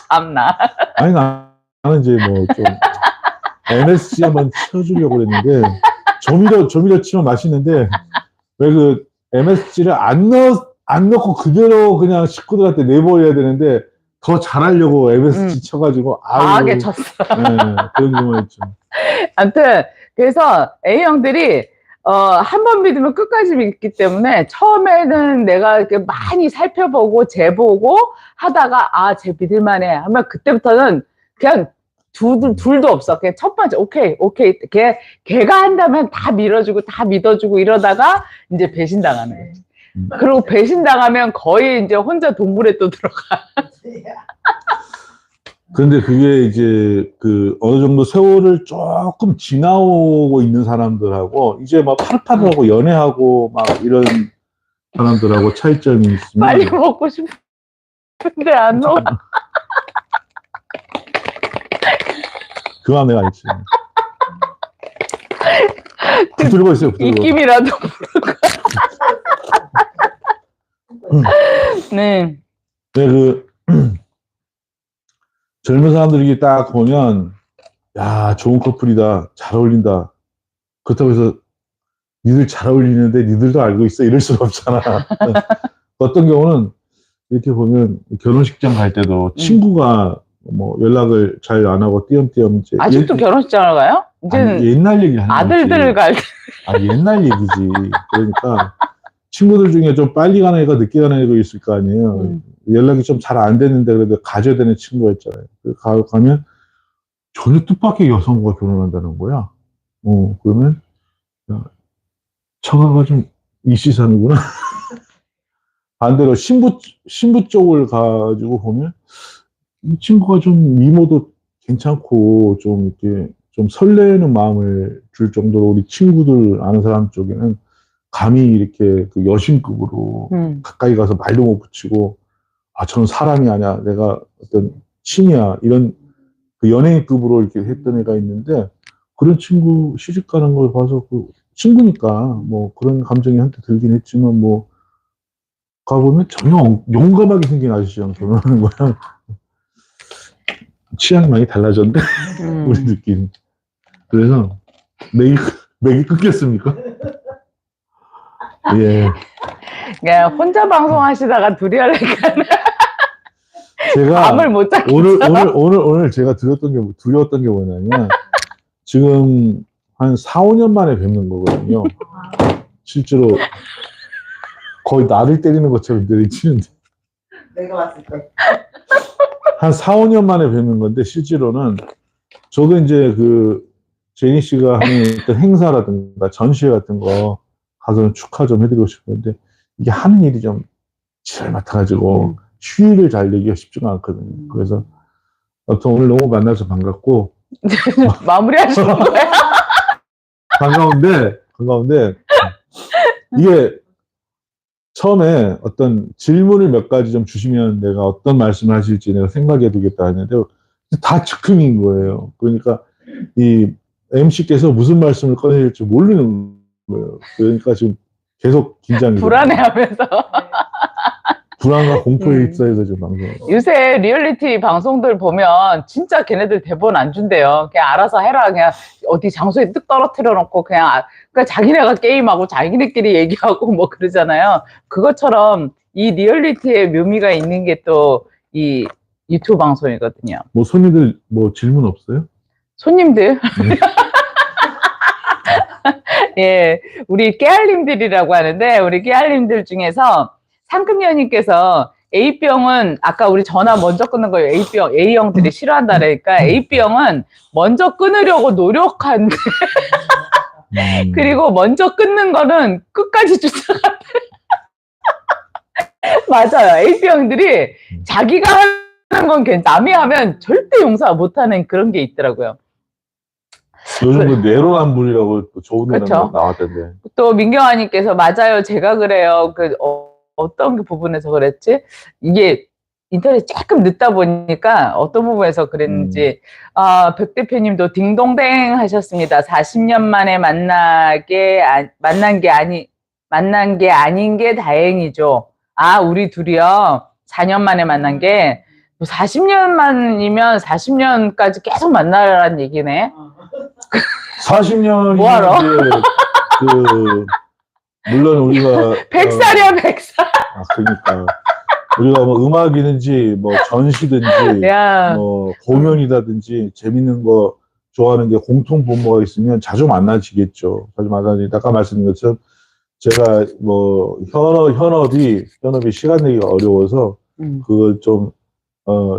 참나. 아니, 나는 이제 뭐 좀 MSG 한번 쳐주려고 그랬는데, 조미료 치면 맛있는데, 왜 그 MSG를 안 넣고 그대로 그냥 식구들한테 내버려야 되는데, 더 잘하려고 MSG 쳐가지고, 과하게 쳤어. 네, 그런 경우가 있죠. 아무튼, 그래서 A형들이 한 번 믿으면 끝까지 믿기 때문에 처음에는 내가 이렇게 많이 살펴보고 재보고 하다가 쟤 믿을만해 하면 그때부터는 그냥 둘도 없어. 그냥 첫 번째, 오케이. 걔가 한다면 다 밀어주고, 다 믿어주고 이러다가 이제 배신당하는 거지. 그리고 배신당하면 거의 이제 혼자 동굴에 또 들어가. 근데 그게 이제 어느 정도 세월을 조금 지나오고 있는 사람들하고 이제 막 팔팔하고 연애하고 막 이런 사람들하고 차이점이 있으면 빨리 먹고 싶은데 안 먹어. 그만 내가 있지. 붙들고 있어요, 붙들고. 입김이라도 부를까. 네. 네, 젊은 사람들이 이게 딱 보면, 야, 좋은 커플이다. 잘 어울린다. 그렇다고 해서, 니들 잘 어울리는데 니들도 알고 있어. 이럴 수가 없잖아. 어떤 경우는, 이렇게 보면, 결혼식장 갈 때도 친구가 뭐 연락을 잘 안 하고 띄엄띄엄 이제. 아직도 결혼식장을 가요? 이제는 옛날 얘기 하는 아들들 갈 때. 옛날 얘기지. 그러니까, 친구들 중에 좀 빨리 가는 애가 늦게 가는 애가 있을 거 아니에요. 연락이 좀 잘 안 됐는데 그래도 가져야 되는 친구가 있잖아요. 가면 전혀 뜻밖의 여성과 결혼한다는 거야. 그러면 야, 처가가 좀 이시사는구나. 반대로 신부 쪽을 가지고 보면 이 친구가 좀 미모도 괜찮고 좀 이렇게 좀 설레는 마음을 줄 정도로 우리 친구들 아는 사람 쪽에는 감히 이렇게 그 여신급으로 가까이 가서 말도 못 붙이고, 아, 저는 사람이 아니야. 내가 어떤 신이야. 이런 그 연예인급으로 이렇게 했던 애가 있는데, 그런 친구 시집 가는 걸 봐서 그 친구니까 뭐 그런 감정이 한테 들긴 했지만 뭐, 가보면 전혀 용감하게 생긴 아저씨랑 결혼하는 거야. 취향이 많이 달라졌는데, 우리 느낌. 그래서, 맥이 끊겼습니까? 예. 그냥 혼자 방송하시다가 둘이 하려니까 제가 감을 못 잡겠어. 오늘 제가 두려웠던 게 뭐냐면, 지금 한 4, 5년 만에 뵙는 거거든요. 실제로 거의 나를 때리는 것처럼 내리치는데. 내가 봤을 때. 한 4, 5년 만에 뵙는 건데, 실제로는 저도 이제 제니 씨가 하는 어떤 행사라든가 전시회 같은 거 가서 축하 좀 해드리고 싶은데, 이게 하는 일이 좀 잘 맡아가지고 휴일을 잘 내기가 쉽지가 않거든요. 그래서 아무튼 오늘 너무 만나서 반갑고 마무리하시는 거예요? 반가운데 이게 처음에 어떤 질문을 몇 가지 좀 주시면 내가 어떤 말씀을 하실지 내가 생각해 두겠다 했는데 다 즉흥인 거예요. 그러니까 이 MC께서 무슨 말씀을 꺼내야 될지 모르는 거예요. 그러니까 지금 계속 긴장이 불안해하면서. 불안과 공포에 휩싸여서 지금 방송. 요새 리얼리티 방송들 보면 진짜 걔네들 대본 안 준대요. 그냥 알아서 해라. 그냥 어디 장소에 뜩 떨어뜨려 놓고 그냥 자기네가 게임하고 자기네끼리 얘기하고 뭐 그러잖아요. 그것처럼 이 리얼리티의 묘미가 있는 게 또 이 유튜브 방송이거든요. 뭐 손님들 뭐 질문 없어요? 손님들? 예, 우리 깨알님들이라고 하는데 우리 깨알님들 중에서 상급녀님께서 A병은 아까 우리 전화 먼저 끊는 거예요. A형들이 싫어한다 그러니까 A병은 먼저 끊으려고 노력한대. 그리고 먼저 끊는 거는 끝까지 쫓아간대. 맞아요. A병들이 자기가 하는 건 남이 하면 절대 용서 못하는 그런 게 있더라고요. 요즘 내로남불이라고 또 좋은 노래가 그쵸? 나왔던데. 또 민경아님께서 맞아요. 제가 그래요. 어떤 부분에서 그랬지? 이게 인터넷 조금 늦다 보니까 어떤 부분에서 그랬는지 백 대표님도 딩동댕 하셨습니다. 40년 만에 만난 게 아닌 게 다행이죠. 아, 우리 둘이요. 4년 만에 만난 게 40년 만이면 40년까지 계속 만나라는 얘기네. 40년이 뭐하러? 물론 우리가 100살이야 100살. 그러니까 우리가 뭐 음악이든지 뭐 전시든지 야. 뭐 공연이라든지 재밌는 거 좋아하는 게 공통 분모가 있으면 자주 만나지겠죠. 자주 만나지. 아까 말씀드린 것처럼 제가 뭐 현업이 시간 내기가 어려워서 그걸 좀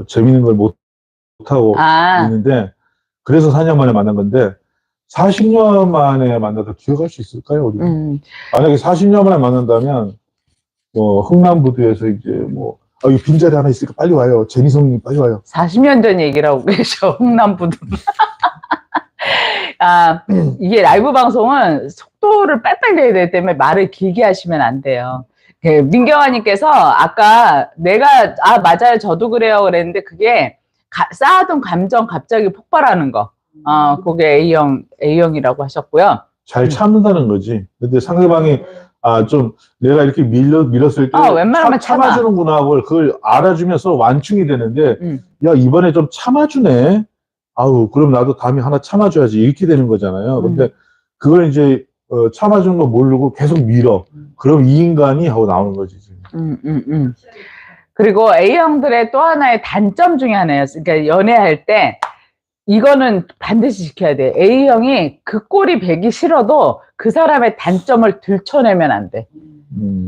재밌는 걸 못 하고 있는데 그래서 4년 만에 만난 건데 40년 만에 만나도 기억할 수 있을까요? 우리? 만약에 40년 만에 만난다면 뭐 흥남부두에서 이제 뭐 이 빈자리 하나 있으니까 빨리 와요. 제니성님 빨리 와요. 40년 전 얘기를 하고 계셔. 흥남부두. 아, 이게 라이브 방송은 속도를 빨빨 내야 되기 때문에 말을 길게 하시면 안 돼요. 민경아님께서 아까 내가, 맞아요. 저도 그래요. 그랬는데 그게 쌓아둔 감정 갑자기 폭발하는 거. 그게 A형이라고 하셨고요. 잘 참는다는 거지. 근데 상대방이 좀 내가 이렇게 밀었을 때 웬만하면 참아주는구나 그걸 알아주면서 완충이 되는데 야 이번에 좀 참아주네. 아우 그럼 나도 다음에 하나 참아줘야지 이렇게 되는 거잖아요. 근데 그걸 이제 참아주는 거 모르고 계속 밀어. 그럼 이 인간이 하고 나오는 거지. 그리고 A형들의 또 하나의 단점 중에 하나예요. 그러니까 연애할 때 이거는 반드시 지켜야 돼. A형이 그 꼴이 배기 싫어도 그 사람의 단점을 들춰내면 안 돼.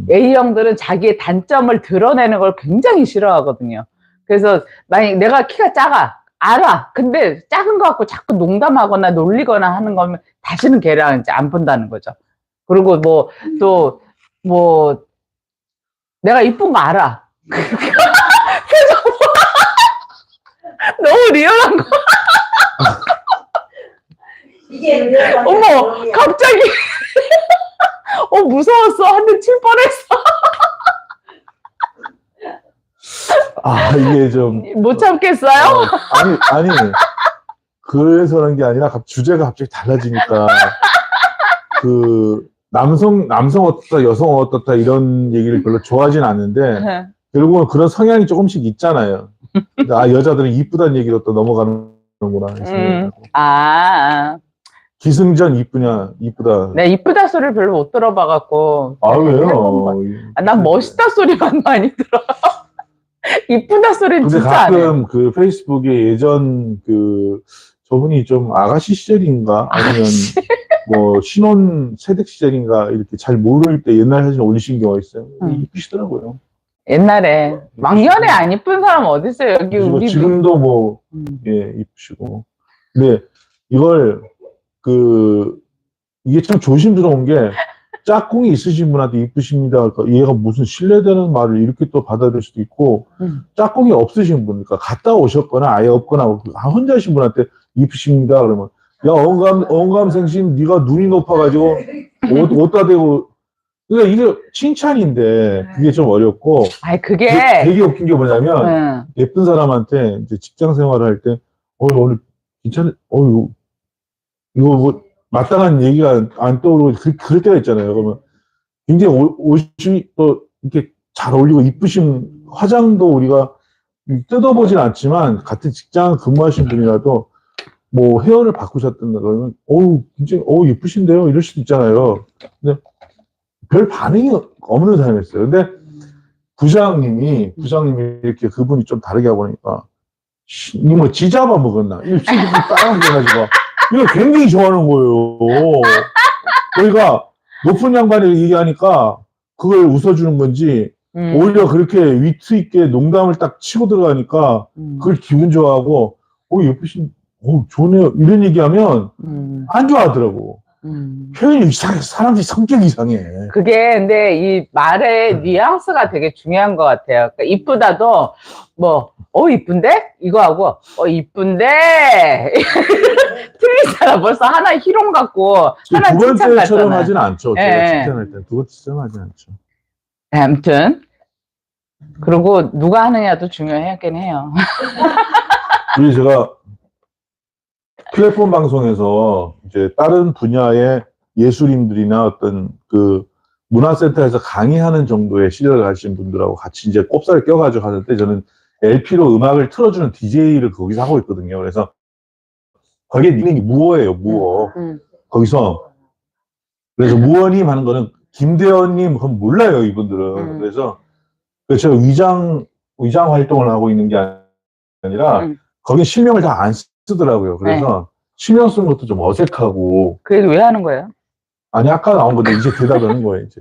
A형들은 자기의 단점을 드러내는 걸 굉장히 싫어하거든요. 그래서 만약 내가 키가 작아. 알아. 근데 작은 거 갖고 자꾸 농담하거나 놀리거나 하는 거면 다시는 걔랑 이제 안 본다는 거죠. 그리고 내가 이쁜 거 알아. 그래서 너무 리얼한 거. 이게 어머, 갑자기. 무서웠어. 한 대 칠 뻔했어. 이게 좀. 못 참겠어요? 아니. 그래서 그런 게 아니라 주제가 갑자기 달라지니까. 남성 어떻다, 여성 어떻다 이런 얘기를 별로 좋아하진 않는데, 결국은 그런 성향이 조금씩 있잖아요. 여자들은 이쁘다는 얘기로 또 넘어가는구나. 기승전 이쁘냐, 이쁘다. 네, 이쁘다 소리를 별로 못 들어봐갖고. 왜요? 난 멋있다 소리만 많이 들어요. 이쁘다 소리는 근데 진짜 안 해요. 가끔 페이스북에 예전 저분이 좀 아가씨 시절인가? 아니면 신혼 세댁 시절인가? 이렇게 잘 모를 때 옛날 사진 올리신 경우가 있어요. 이쁘시더라고요. 옛날에. 왕년에 안 이쁜 사람 어딨어요? 여기 우리. 지금도 이쁘시고. 근데 이걸, 이게 참 조심스러운 게, 짝꿍이 있으신 분한테 이쁘십니다. 그러니까 얘가 무슨 신뢰되는 말을 이렇게 또 받아들일 수도 있고, 짝꿍이 없으신 분, 그러니까 갔다 오셨거나 아예 없거나, 혼자신 분한테 이쁘십니다. 그러면, 야, 어감생심, 네가 눈이 높아가지고, 옷다 대고, 그러니까 이게 칭찬인데, 그게 좀 어렵고, 그게. 되게 웃긴 게 뭐냐면, 예쁜 사람한테 이제 직장 생활을 할 때, 오늘 괜찮아, 이거 마땅한 얘기가 안 떠오르고 그럴 때가 있잖아요. 그러면 굉장히 옷이 또 이렇게 잘 어울리고 이쁘신 화장도 우리가 뜯어보진 않지만 같은 직장 근무하신 분이라도 헤어를 바꾸셨던가 그러면 굉장히 예쁘신데요 이럴 수도 있잖아요. 근데 별 반응이 없는 사람이었어요. 근데 부장님이 이렇게 그분이 좀 다르게 하고 보니까 지잡아 먹었나 입술이 빨갛게 해가지고 이거 굉장히 좋아하는 거예요. 그러니까 높은 양반이 얘기하니까 그걸 웃어주는 건지 오히려 그렇게 위트 있게 농담을 딱 치고 들어가니까 그걸 기분 좋아하고 예쁘신 좋네요 이런 얘기하면 안 좋아하더라고. 표현이 이상해. 사람들이 성격이 이상해. 그게 근데 이 말의 뉘앙스가 되게 중요한 것 같아요. 그러니까 이쁘다도 이쁜데? 이거 하고 이쁜데? 틀린 사람 벌써 하나 희롱 같고 하나 두 칭찬 번째처럼 같잖아. 하진 않죠. 제가 칭찬할 때 두 번째처럼 하진 않죠. 아무튼 그리고 누가 하느냐도 중요하긴 해요. 우리 제가 플랫폼 방송에서 이제 다른 분야의 예술인들이나 어떤 문화센터에서 강의하는 정도의 실력을 가진 분들하고 같이 이제 꼽사를 껴가지고 하는데 저는 LP로 음악을 틀어주는 DJ를 거기서 하고 있거든요. 그래서 거기에 닉네임이 무어예요, 무어. 거기서 그래서 무어님 하는 거는 김대현님 그건 몰라요, 이분들은. 그래서 제가 위장 활동을 하고 있는 게 아니라 거기 실명을 다 안 쓰더라고요. 그래서 실명 쓰는 것도 좀 어색하고. 그래도 왜 하는 거예요? 아니 아까 나온 건데 이제 대답하는 거예요, 이제.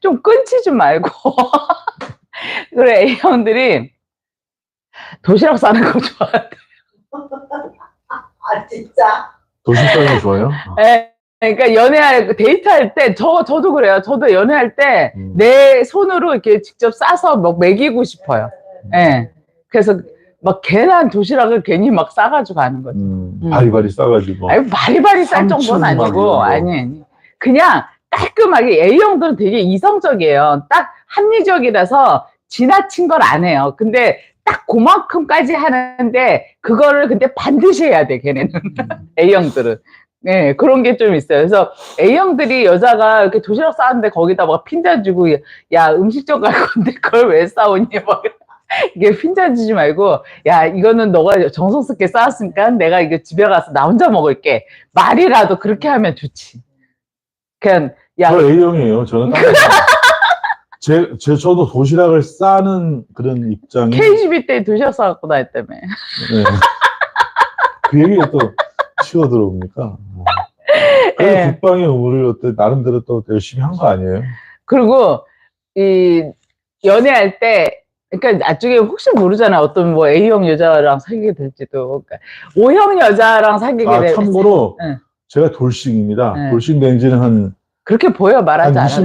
좀 끊지 좀 말고. 그래 A형들이 도시락 싸는 거 좋아한대. 아, 진짜? 도시 사는 거 좋아요? 예. 그러니까 데이트할 때, 저도 그래요. 저도 연애할 때, 음. 내 손으로 이렇게 직접 싸서 막 먹이고 싶어요. 예. 그래서 막 괜한 도시락을 괜히 막 싸가지고 가는 거죠. 바리바리 싸가지고. 아니, 바리바리 쌀 정도는 삼층 막 아니고, 이런 거. 아니. 그냥 깔끔하게, A형들은 되게 이성적이에요. 딱 합리적이라서 지나친 걸 안 해요. 근데 딱 그만큼까지 하는데, 그거를 근데 반드시 해야 돼, 걔네는. A형들은. 네, 그런 게 좀 있어요. 그래서 A형들이 여자가 이렇게 도시락 싸는데 거기다 막 핀잔 주고, 야, 음식점 갈 건데 그걸 왜 싸우니? 막 이게 핀잔 주지 말고, 야, 이거는 너가 정성스럽게 싸왔으니까 내가 이거 집에 가서 나 혼자 먹을게. 말이라도 그렇게 하면 좋지. 그냥, 야, 저 A형이에요. 저는 저도 도시락을 싸는 그런 입장이. KGB 때 도시락 싸갖고 다녔다며. 네. 그 얘기가 또 치고 들어옵니까? 그래서 예. 국방의 의무를 어때 나름대로 또 열심히 한 거 아니에요? 그리고, 연애할 때, 그러니까 나중에 혹시 모르잖아. 어떤 뭐 A형 여자랑 사귀게 될지도. 그러니까 O형 여자랑 사귀게 될지. 참고로 응. 제가 돌싱입니다. 네. 돌싱 된 지는 한 그렇게 보여, 말하지 않아도.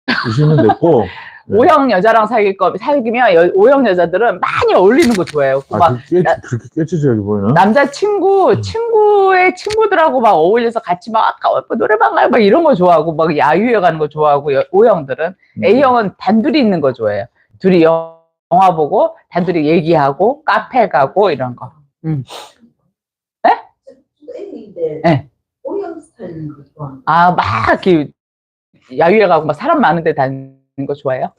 20년 됐고. 네. O형 여자랑 사귀면 O형 여자들은 많이 어울리는 거 좋아해요. 막 그렇게 깨치지하게 보이나? 남자 친구의 친구들하고 막 어울려서 같이 막 노래방 가요 막 이런 거 좋아하고 막 야유회 가는 거 좋아하고 O형들은. A형은 단둘이 있는 거 좋아해요. 둘이 영화 보고 단둘이 얘기하고 카페 가고 이런 거. A인데 네. O형 스타일인 거 좋아. 아, 막 이렇게 야유회 가고 막 사람 많은 데 다니는 거 좋아해요?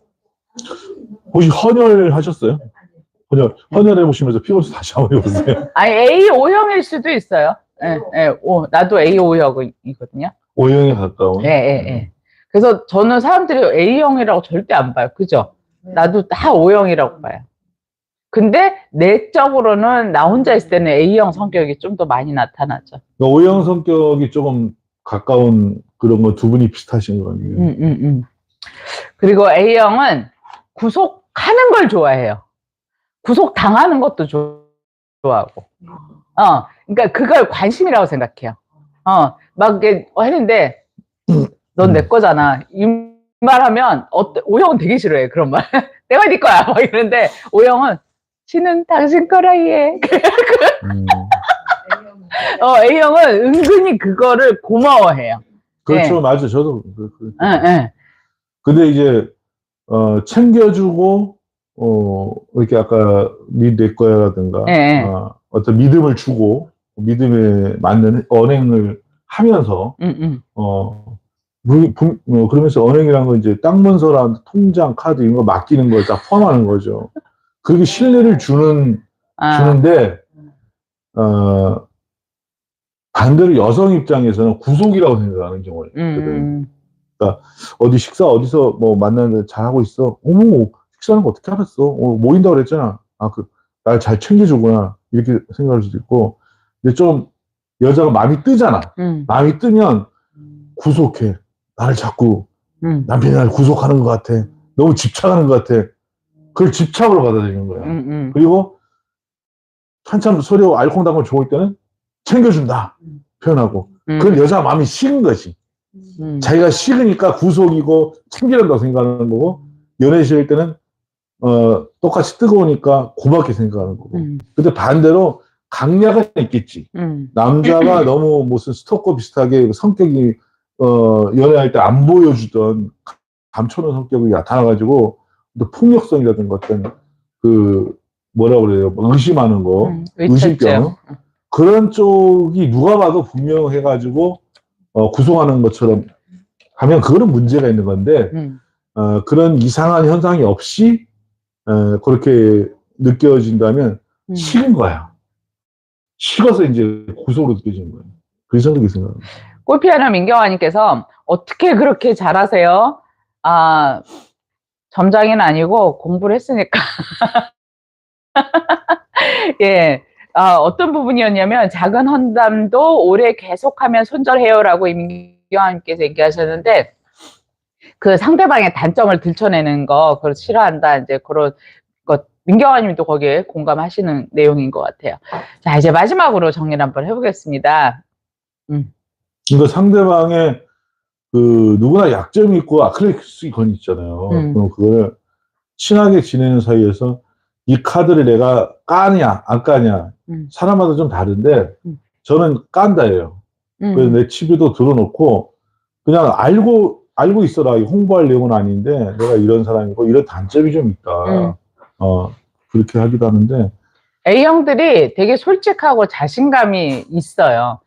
혹시 헌혈 하셨어요? 헌혈 해보시면서 피곤해서 다시 한번 해보세요. 아니, A, O형일 수도 있어요. 예, 예, 나도 A, O형이거든요. O형에 가까운. 예, 예, 예. 그래서 저는 사람들이 A형이라고 절대 안 봐요. 그죠? 나도 다 O형이라고 봐요. 근데 내적으로는 나 혼자 있을 때는 A형 성격이 좀 더 많이 나타나죠. O형 성격이 조금 가까운 그런 거 두 분이 비슷하신 거예요. 그리고 A형은 구속하는 걸 좋아해요. 구속 당하는 것도 좋아하고. 그러니까 그걸 관심이라고 생각해요. 막 이렇게 했는데, 넌 내 거잖아. 이 말하면, O형은 되게 싫어해, 그런 말. 내가 네 거야. 막 이러는데, O형은, 지는 당신 거라 해. A형은 은근히 그거를 고마워해요. 그렇죠. 네. 맞아. 저도. 네. 근데 이제, 챙겨주고, 이렇게 아까 내 거야라든가, 네. 어떤 믿음을 주고, 믿음에 맞는 언행을 하면서, 그러면서 언행이란 건 이제 땅 문서랑 통장, 카드 이런 거 맡기는 걸 다 포함하는 거죠. 그게 신뢰를 주는데, 반대로 여성 입장에서는 구속이라고 생각하는 경우가 있거든. 그러니까 어디 식사 어디서 뭐 만나는데 잘하고 있어. 어머, 식사하는 거 어떻게 알았어? 모인다고 그랬잖아. 날 잘 챙겨주구나. 이렇게 생각할 수도 있고. 근데 좀 여자가 마음이 뜨잖아. 마음이 뜨면 구속해. 나를 자꾸 남편이 나를 구속하는 것 같아. 너무 집착하는 것 같아. 그걸 집착으로 받아들이는 거야. 그리고 한참 서로 알콩달콩 좋을 때는 챙겨준다 표현하고 그건 여자 마음이 식은 거지. 자기가 식으니까 구속이고 챙겨준다고 생각하는 거고 연애 시일 때는 똑같이 뜨거우니까 고맙게 생각하는 거고. 근데 반대로 강약은 있겠지. 남자가 너무 무슨 스토커 비슷하게 성격이 연애할 때 안 보여주던 감춰놓은 성격이 나타나가지고 또 폭력성이라든가 어떤 뭐라 그래요? 의심하는 거, 의심병. 그런 쪽이 누가 봐도 분명해가지고, 구속하는 것처럼 하면 그거는 문제가 있는 건데, 그런 이상한 현상이 없이, 그렇게 느껴진다면, 식은 거야. 식어서 이제 구속으로 느껴지는 거예요. 그래서 그렇게 생각합니다. 골피아노 민경아님께서 어떻게 그렇게 잘하세요? 점장이는 아니고 공부를 했으니까. 예. 어떤 부분이었냐면, 작은 헌담도 오래 계속하면 손절해요라고 임경환님께서 얘기하셨는데, 그 상대방의 단점을 들춰내는 거, 그걸 싫어한다, 이제 그런 것 민경아님도 거기에 공감하시는 내용인 것 같아요. 자, 이제 마지막으로 정리를 한번 해보겠습니다. 그러니까 상대방의 그 누구나 약점이 있고 아크릴리스 건이 있잖아요. 그럼 그걸 친하게 지내는 사이에서 이 카드를 내가 까냐 안 까냐 사람마다 좀 다른데 저는 깐다예요. 그래서 내 치비도 들어놓고 그냥 알고 있어라. 홍보할 내용은 아닌데 내가 이런 사람이고 이런 단점이 좀 있다. 그렇게 하기도 하는데 A형들이 되게 솔직하고 자신감이 있어요.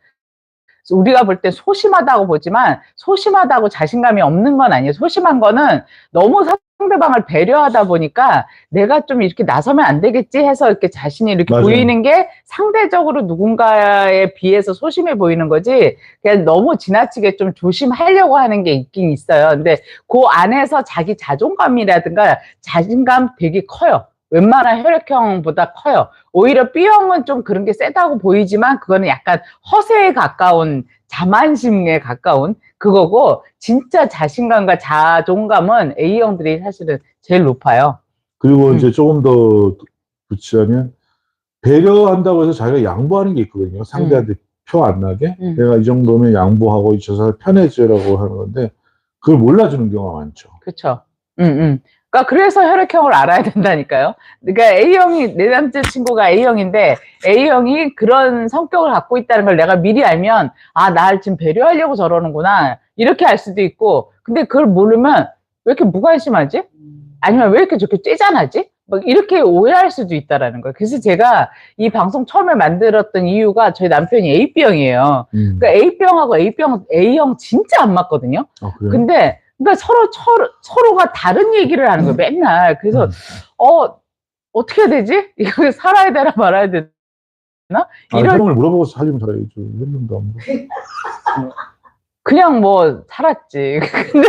우리가 볼 때 소심하다고 보지만 소심하다고 자신감이 없는 건 아니에요. 소심한 거는 너무 상대방을 배려하다 보니까 내가 좀 이렇게 나서면 안 되겠지 해서 이렇게 자신이 이렇게 맞아요. 보이는 게 상대적으로 누군가에 비해서 소심해 보이는 거지 그냥 너무 지나치게 좀 조심하려고 하는 게 있긴 있어요. 근데 그 안에서 자기 자존감이라든가 자신감 되게 커요. 웬만한 혈액형보다 커요. 오히려 B형은 좀 그런 게 세다고 보이지만 그거는 약간 허세에 가까운 자만심에 가까운 그거고 진짜 자신감과 자존감은 A형들이 사실은 제일 높아요. 그리고 이제 조금 더 붙이자면 배려한다고 해서 자기가 양보하는 게 있거든요. 상대한테 표 안 나게 내가 이 정도면 양보하고 저 사람 편해지라고 하는 건데 그걸 몰라주는 경우가 많죠. 그렇죠. 그러니까 그래서 혈액형을 알아야 된다니까요. 그러니까 A형이 내 남자친구가 A형인데 A형이 그런 성격을 갖고 있다는 걸 내가 미리 알면 아, 날 지금 배려하려고 저러는구나 이렇게 알 수도 있고 근데 그걸 모르면 왜 이렇게 무관심하지? 아니면 왜 이렇게 저렇게 째잔하지? 막 이렇게 오해할 수도 있다라는 거예요. 그래서 제가 이 방송 처음에 만들었던 이유가 저희 남편이 AB형이에요. 그러니까 A병하고 A형 진짜 안 맞거든요. 그래요? 근데 그러니까 서로가 다른 얘기를 하는 거예요, 맨날. 그래서, 어떻게 해야 되지? 이거 살아야 되나 말아야 되나? 혈액을 물어보고 살리면 살아야죠. 했는데 그냥 뭐, 살았지. 근데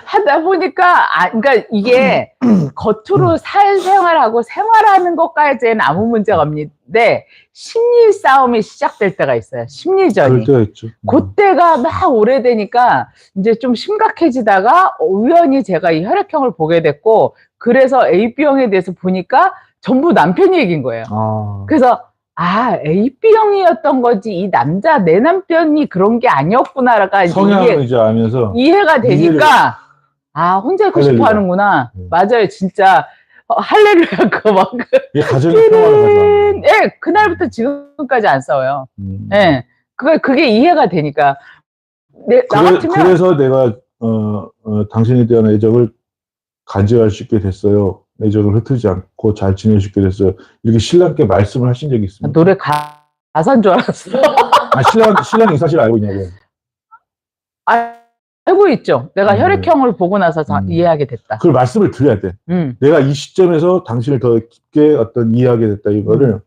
하다 보니까, 그러니까 이게 겉으로 사회생활하고 생활하는 것까지는 아무 문제가 없는데, 심리 싸움이 시작될 때가 있어요. 심리전이. 그럴 때가 있죠. 그때가 막 오래되니까 이제 좀 심각해지다가 우연히 제가 이 혈액형을 보게 됐고 그래서 AB형에 대해서 보니까 전부 남편이 얘기인 거예요. 그래서 AB형이었던 거지 이 내 남편이 그런 게 아니었구나가 성향을 이제 알면서 이해가 되니까 혼자 있고 싶어 하는구나. 맞아요. 진짜 할렐루야 그거 막 이게 가정의 평화를 가져가는 네, 그날부터 지금까지 안 싸워요. 네. 그게 이해가 되니까. 나 같으면. 그래서 내가, 당신에 대한 애정을 간직할 수 있게 됐어요. 애정을 흩트지 않고 잘 지낼 수 있게 됐어요. 이렇게 신랑께 말씀을 하신 적이 있습니다. 노래 가사인 줄 알았어. 신랑이 사실 알고 있냐고요. 알고 있죠. 내가 혈액형을 보고 나서 이해하게 됐다. 그걸 말씀을 드려야 돼. 내가 이 시점에서 당신을 더 깊게 이해하게 됐다, 이거를.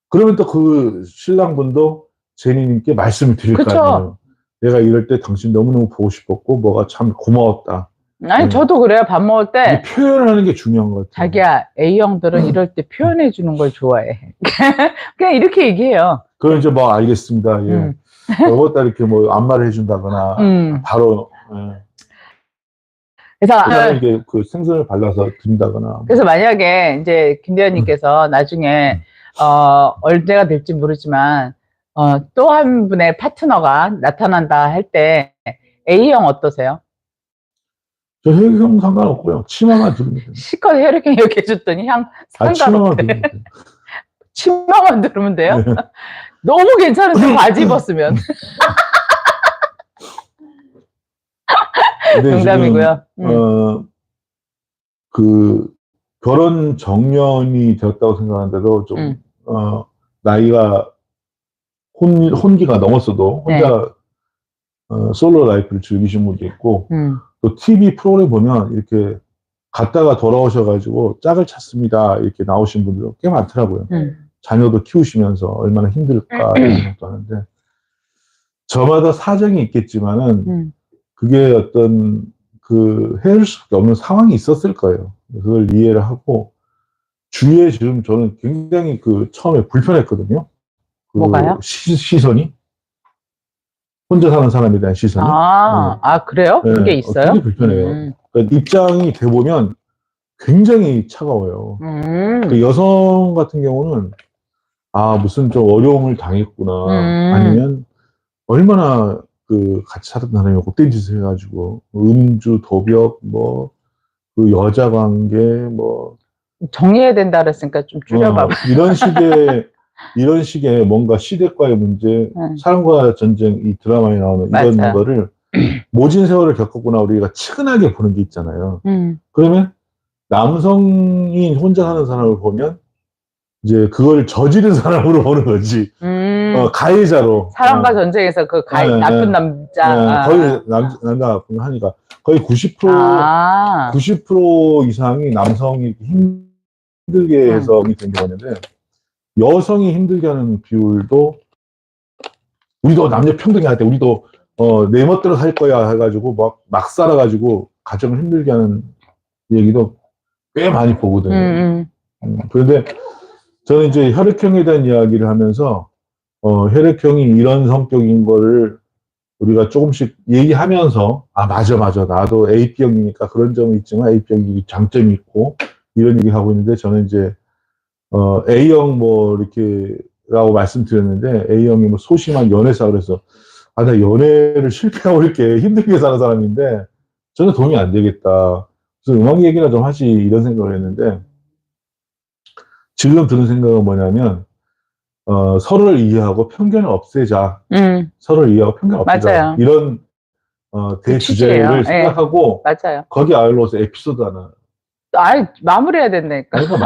그러면 또 그 신랑분도 제니님께 말씀을 드릴 거 아니에요. 내가 이럴 때 당신 너무너무 보고 싶었고, 뭐가 참 고마웠다. 아니, 저도 그래요. 밥 먹을 때. 표현을 하는 게 중요한 것 같아요. 자기야, A형들은 이럴 때 표현해 주는 걸 좋아해. 그냥 이렇게 얘기해요. 그럼 이제 뭐, 알겠습니다. 예. 어디다 이렇게 뭐, 안마를 해준다거나, 바로, 그래서 이게 그 생선을 발라서 드린다거나. 그래서 만약에 이제 김대현님께서 나중에 언제가 될지 모르지만 또 한 분의 파트너가 나타난다 할 때 A형 어떠세요? 저 혈액형 상관없고요. 치마만 두르면 돼요. 실컷 혈액형 이렇게 해줬더니 치마만 두르면 돼요. 치마만 두르면 돼요? 네. 너무 괜찮은데 바지 입었으면. 농담이고요. 그 결혼 정년이 되었다고 생각하는데도 좀 나이가 혼기가 넘었어도 혼자 솔로 라이프를 즐기신 분도 있고 또 TV 프로그램 보면 이렇게 갔다가 돌아오셔가지고 짝을 찾습니다 이렇게 나오신 분들 꽤 많더라고요. 자녀도 키우시면서 얼마나 힘들까 이런 것도 하는데 저마다 사정이 있겠지만은 그게 어떤 그 헤아릴 수밖에 없는 상황이 있었을 거예요. 그걸 이해를 하고 주위에 지금 저는 굉장히 그 처음에 불편했거든요. 그 뭐가요? 시선이 혼자 사는 사람에 대한 시선이. 그래요? 네, 그게 있어요? 되게 불편해요. 그러니까 입장이 돼보면 굉장히 차가워요. 그 여성 같은 경우는 아 무슨 좀 어려움을 당했구나 아니면 얼마나 그 같이 살던 사람이 못된 짓을 해가지고 음주, 도벽, 뭐 그 여자 관계, 뭐 정리해야 된다 그랬으니까 좀 줄여봐봐. 이런 식의 뭔가 시대과의 문제, 사랑과 전쟁 이 드라마에 나오는 이런 맞아요. 거를 모진 세월을 겪었구나 우리가 측은하게 보는 게 있잖아요. 그러면 남성이 혼자 사는 사람을 보면 이제 그걸 저지른 사람으로 보는 거지. 가해자로. 사랑과 전쟁에서 그 네, 나쁜 네. 남자. 거의 남자 나쁜 하니까 거의 90% 아. 90% 이상이 남성이 힘들게 해서 된다는데 여성이 힘들게 하는 비율도 우리도 남녀 평등히 할 때 우리도 내 멋대로 살 거야 해가지고 막 살아가지고 가정을 힘들게 하는 얘기도 꽤 많이 보거든요. 그런데 저는 이제 혈액형에 대한 이야기를 하면서 혈액형이 이런 성격인 거를 우리가 조금씩 얘기하면서 아 맞아 나도 AB형이니까 그런 점이 있지만 AB형이 장점이 있고 이런 얘기 하고 있는데 저는 이제 A형 뭐 이렇게 라고 말씀드렸는데 A형이 뭐 소심한 연애사 그래서 아 나 연애를 실패하고 이렇게 힘들게 사는 사람인데 저는 도움이 안 되겠다. 그래서 음악 얘기나 좀 하지 이런 생각을 했는데 지금 드는 생각은 뭐냐면 서로를 이해하고 편견을 없애자. 서로를 이해하고 편견을 없애자. 맞아요. 이런 그 취지예요. 대주제를 생각하고 맞아요. 거기 아울러서 에피소드 하나. 아이, 마무리해야 된다니까. 그러니까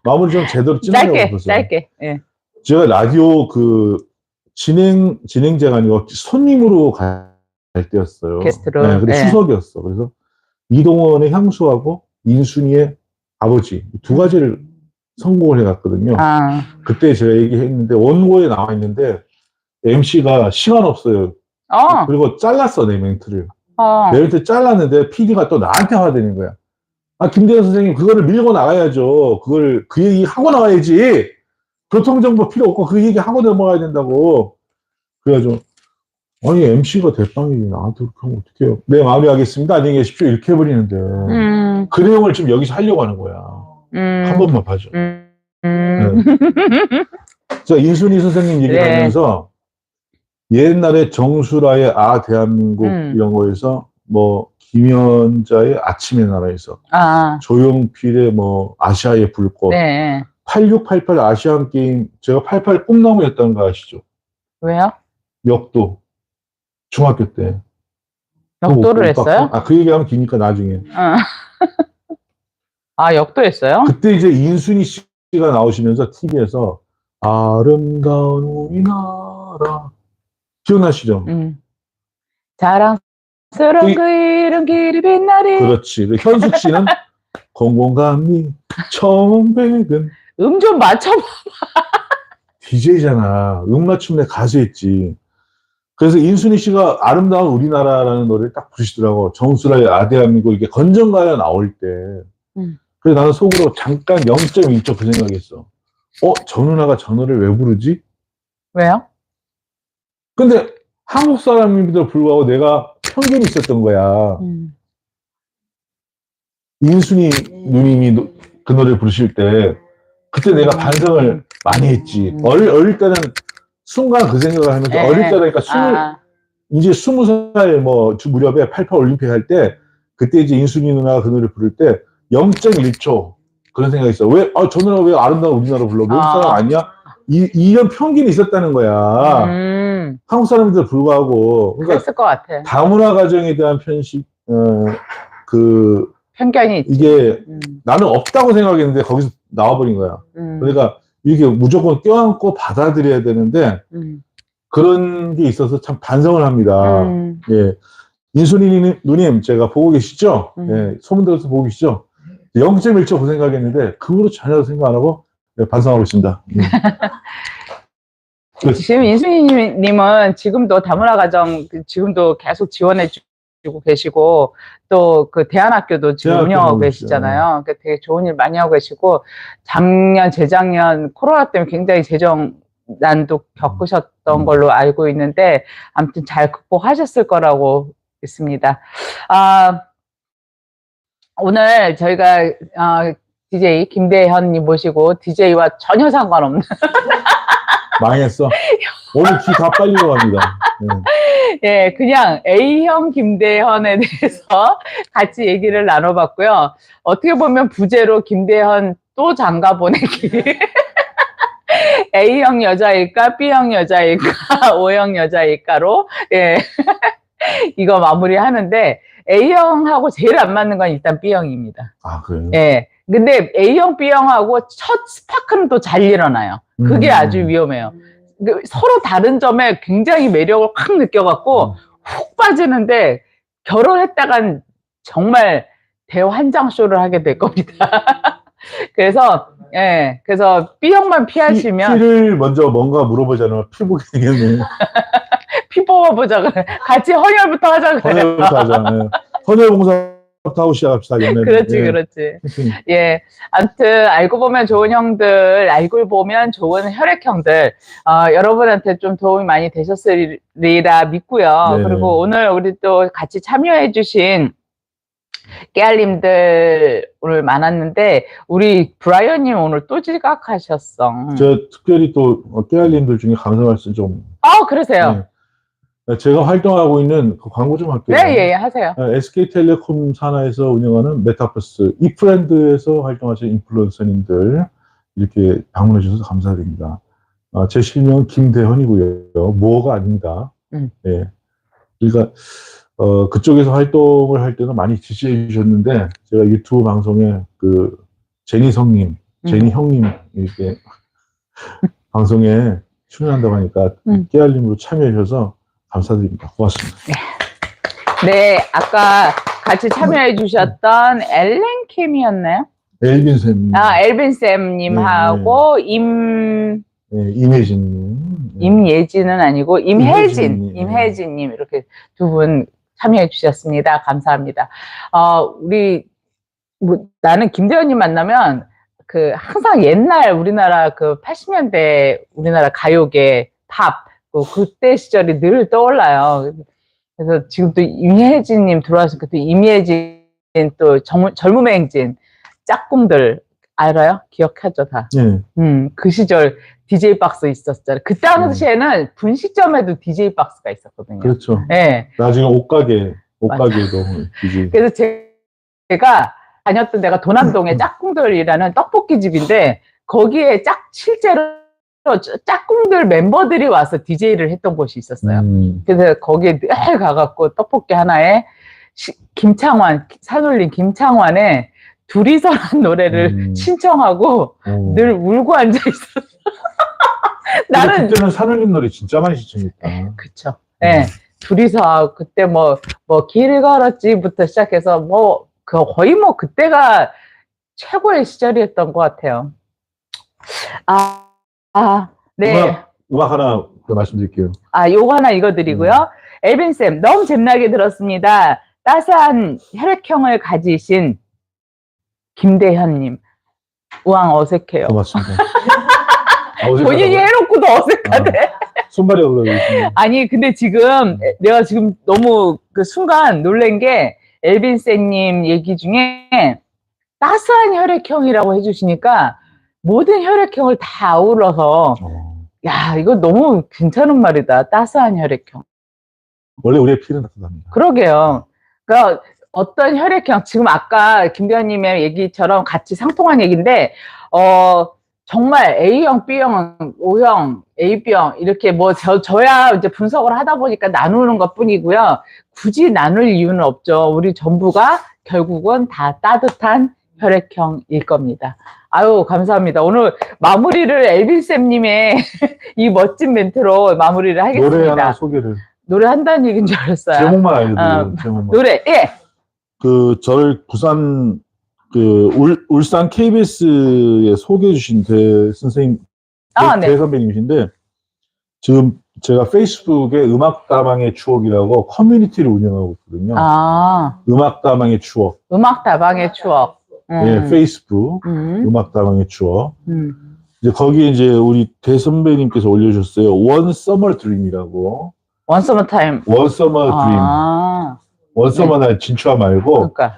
마무리 좀 제대로 찜하려고 짧게, 그랬어요. 짧게. 예. 제가 라디오 그 진행자가 아니고 손님으로 갈 때였어요. 게스트로. 네, 근데 예. 수석이었어. 그래서 이동원의 향수하고 인순이의 아버지 두 가지를 성공을 해갔거든요. 아. 그때 제가 얘기했는데 원고에 나와 있는데 MC가 시간 없어요. 그리고 잘랐어 내 멘트를. 내 멘트 잘랐는데 PD가 또 나한테 화내는 거야. 아 김대현 선생님 그거를 밀고 나가야죠. 그걸 그 얘기 하고 나와야지. 교통정보 필요 없고 그 얘기 하고 넘어가야 된다고. 그래가지고 아니 MC가 대빵이 나한테 그렇게 하면 어떡해요. 네 마무리하겠습니다. 안녕히 계십시오. 이렇게 해버리는데 그 내용을 지금 여기서 하려고 하는 거야. 한 번만 봐줘. 네. 자 인순이 선생님 얘기를 하면서 옛날에 정수라의 아 대한민국 이런 거에서 뭐 김연자의 아침의 나라에서 조용필의 뭐 아시아의 불꽃 8688 아시안 게임 제가 88 꿈나무였다는 거 아시죠? 왜요? 역도 중학교 때 역도를 했어요? 아 그 얘기하면 기니까 나중에 아 역도 했어요? 그때 이제 인순이 씨가 나오시면서 TV에서 아름다운 우리나라 기억나시죠? 자랑스러운 그 이름 길이 빛나리. 그렇지. 현숙 씨는 공공감리 처음 뵙은 좀 맞춰봐. DJ잖아. 맞춤 내 가수했지. 그래서 인순이 씨가 아름다운 우리나라라는 노래를 딱 부르시더라고. 정수라의 아대한민국 이게 건전가요 나올 때. 그래서 나는 속으로 잠깐 0.1초 그 생각했어. 저 누나가 저 노래를 왜 부르지? 왜요? 근데 한국 사람임에도 불구하고 내가 편견이 있었던 거야. 인순이 누님이 그 노래를 부르실 때 그때 내가 반성을 많이 했지. 어릴 때는 순간 그 생각을 하면서 어릴 때니까 이제 20살 뭐 무렵에 88 올림픽 할 때 그때 이제 인순이 누나가 그 노래 부를 때 0.1초 그런 생각이 있어. 왜 저 누나 왜 아름다운 우리나라 불러? 외국 사람 아니야? 이런 편견이 있었다는 거야. 한국 사람들도 불구하고 그러니까 그랬을 것 같아. 다문화 가정에 대한 편식 그 편견이 있지. 이게 나는 없다고 생각했는데 거기서 나와버린 거야. 그러니까 이게 무조건 껴안고 받아들여야 되는데 그런 게 있어서 참 반성을 합니다. 예. 인순이 누님 제가 보고 계시죠? 예. 소문 들어서 보고 계시죠? 0.1초 그 생각했는데 그거로 전혀 생각 안 하고 반성하고 있습니다. 지금 인순이님은 지금도 다문화 가정 지금도 계속 지원해주고 계시고 또 그 대안학교도 지금 운영하고 계시잖아요. 그러니까 되게 좋은 일 많이 하고 계시고 작년, 재작년 코로나 때문에 굉장히 재정난도 겪으셨던 걸로 알고 있는데 아무튼 잘 극복하셨을 거라고 믿습니다. 오늘 저희가 DJ 김대현님 모시고 DJ와 전혀 상관없는 망했어. 오늘 기 다 빨리러 갑니다. 예, 그냥 A형 김대현에 대해서 같이 얘기를 나눠봤고요. 어떻게 보면 부제로 김대현 또 장가 보내기. A형 여자일까, B형 여자일까, O형 여자일까로, 예. 이거 마무리하는데, A형하고 제일 안 맞는 건 일단 B형입니다. 아, 그래요? 예. 근데 A형, B형하고 첫 스파크는 또 잘 일어나요. 그게 아주 위험해요. 서로 다른 점에 굉장히 매력을 확 느껴갖고 훅 빠지는데 결혼했다간 정말 대환장쇼를 하게 될 겁니다. 그래서 예, 그래서 B형만 피하시면 피를 먼저 뭔가 물어보자면 피 보게 되겠네. 피 뽑아보자 그래. 같이 헌혈부터 하자 그래. 헌혈부터 하자. 예. 헌혈 봉사부터 하고 시작합시다. 연애는. 그렇지, 예. 그렇지. 예, 아무튼 알고 보면 좋은 형들, 알고 보면 좋은 혈액형들, 여러분한테 좀 도움이 많이 되셨으리라 믿고요. 네. 그리고 오늘 우리 또 같이 참여해주신 깨알님들 오늘 많았는데 우리 브라이언님 오늘 또 지각하셨어. 저 특별히 또 깨알님들 중에 감사 말씀 좀. 그러세요. 네. 제가 활동하고 있는 그 광고 좀 할게요. 네, 예, 하세요. SK텔레콤 산하에서 운영하는 메타버스 이프렌드에서 활동하시는 인플루언서님들 이렇게 방문해 주셔서 감사드립니다. 제 실명은 김대현이고요. 뭐가 아닙니다. 네. 그러니까 그쪽에서 활동을 할 때는 많이 지지해 주셨는데 제가 유튜브 방송에 그 제니 성님, 제니 형님 이렇게 방송에 출연한다고 하니까 깨알님으로 참여해 주셔서 감사드립니다. 고맙습니다. 네, 아까 같이 참여해 주셨던 엘렌캠이었나요? 엘빈쌤. 엘빈쌤님하고 임혜진님. 임예진은 아니고 임혜진님. 임혜진님 이렇게 두 분 참여해 주셨습니다. 감사합니다. 나는 김대현님 만나면 항상 옛날 우리나라 80년대 우리나라 가요계 팝 그때 시절이 늘 떠올라요. 그래서 지금 또 임혜진님 들어와서 또 임혜진 또 젊음의 행진 짝꿍들 알아요? 기억하죠 다. 네. 그 시절 DJ 박스 있었잖아요. 그 당시에는 분식점에도 DJ 박스가 있었거든요. 그렇죠. 네. 나중에 옷가게에도 DJ. 그래서 제가 다녔던 데가 도남동의 짝꿍들이라는 떡볶이 집인데 거기에 실제로 짝꿍들 멤버들이 와서 DJ를 했던 곳이 있었어요. 그래서 거기에 늘 가갖고 떡볶이 하나에 김창완, 산울림 김창완의 둘이서 한 노래를 신청하고 늘 울고 앉아 있었어. 나는 그때는 산울림 노래 진짜 많이 신청했다. 그쵸. 네. 둘이서 그때 길 걸었지부터 시작해서 거의 그때가 최고의 시절이었던 것 같아요. 네. 음악 하나 더 말씀드릴게요. 요거 하나 읽어드리고요. 엘빈쌤, 너무 재미나게 들었습니다. 따스한 혈액형을 가지신 김대현님. 우왕 어색해요. 고맙습니다. 본인이 해놓고도 어색하대. 손발이 올라가겠습니다. 아니, 근데 내가 지금 너무 순간 놀란 게 엘빈쌤님 얘기 중에 따스한 혈액형이라고 해주시니까 모든 혈액형을 다 아우러서 야, 이거 너무 괜찮은 말이다. 따스한 혈액형. 원래 우리의 피는 따뜻합니다. 그러게요. 그러니까 어떤 혈액형, 지금 아까 김대현님의 얘기처럼 같이 상통한 얘기인데, 정말 A형, B형, O형, AB형, 이렇게 저야 이제 분석을 하다 보니까 나누는 것 뿐이고요. 굳이 나눌 이유는 없죠. 우리 전부가 결국은 다 따뜻한 혈액형일 겁니다. 아유, 감사합니다. 오늘 마무리를 엘빈쌤님의 이 멋진 멘트로 마무리를 하겠습니다. 노래 하나 소개를. 노래 한다는 얘기인 줄 알았어요. 제목만 알려드려요. 제목만. 노래, 예. 저를 울산 KBS에 소개해 주신 선생님, 네. 선배님이신데, 지금 제가 페이스북에 음악다방의 추억이라고 커뮤니티를 운영하고 있거든요. 음악다방의 추억. 음악다방의 추억. 예, 페이스북. 음악다방의 추억. 이제 거기에 이제 우리 대선배님께서 올려주셨어요. One Summer Dream이라고. One Summer Time. One Summer Dream. One Summer 날 진추아 말고. 그러니까.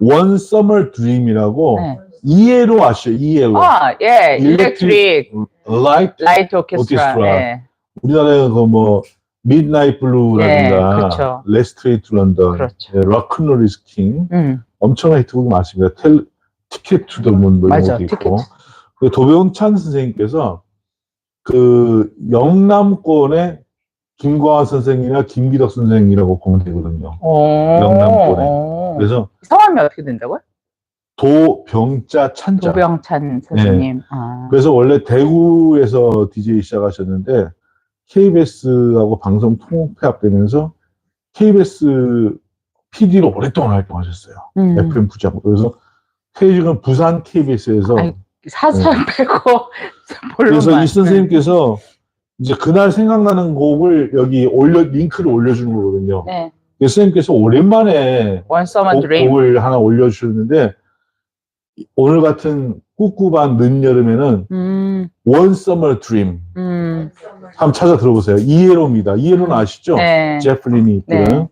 One Summer Dream이라고 네. ELO 아시죠? ELO. 예, Electric 일렉트릭 Light 라이트 오케스트라. 오케스트라. 예. 우리나라에 그 뭐 Midnight Blue라든가 예, 그쵸. Let's Straight to London, 그렇죠. Rock'n'Roll is King 엄청난 히트곡이 많습니다. 티켓 투 더 문 뭐 이런 맞아, 것도 있고. 티켓. 그 도병찬 선생님께서 그 영남권의 김광환 선생이나 김기덕 선생이라고 보면 되거든요. 영남권에. 그래서 성함이 어떻게 된다고요? 도병자 찬자. 도병찬 선생님. 그래서 원래 대구에서 DJ 시작하셨는데 KBS하고 방송 통폐합되면서 KBS PD로 오랫동안 활동하셨어요. FM 부장. 그래서 퇴직은 부산 KBS에서 사설 빼고 그래서 이 선생님께서 이제 그날 생각나는 곡을 여기 링크를 올려주는 거거든요. 네. 그래서 선생님께서 오랜만에 One Summer Dream. 곡을 하나 올려주셨는데 오늘 같은 꿉꿉한 늦여름에는 One Summer Dream 한번 찾아 들어보세요. 이에로입니다. 이에로는 아시죠? 네. 제플린이 이끄는 네.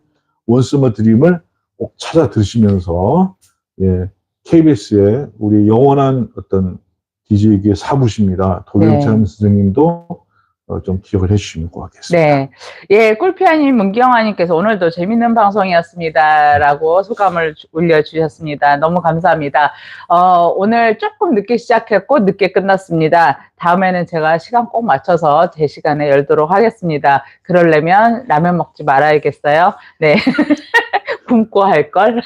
One Summer Dream을 꼭 찾아 들으시면서 예, KBS의 우리 영원한 어떤 DJ에게 사부십니다. 도병찬 선생님도 좀 기억을 해주시면 고맙겠습니다. 네. 예, 꿀피아님, 문경아님께서 오늘도 재밌는 방송이었습니다. 라고 소감을 올려주셨습니다. 너무 감사합니다. 오늘 조금 늦게 시작했고, 늦게 끝났습니다. 다음에는 제가 시간 꼭 맞춰서 제 시간에 열도록 하겠습니다. 그러려면 라면 먹지 말아야겠어요. 네. 굶고 할걸.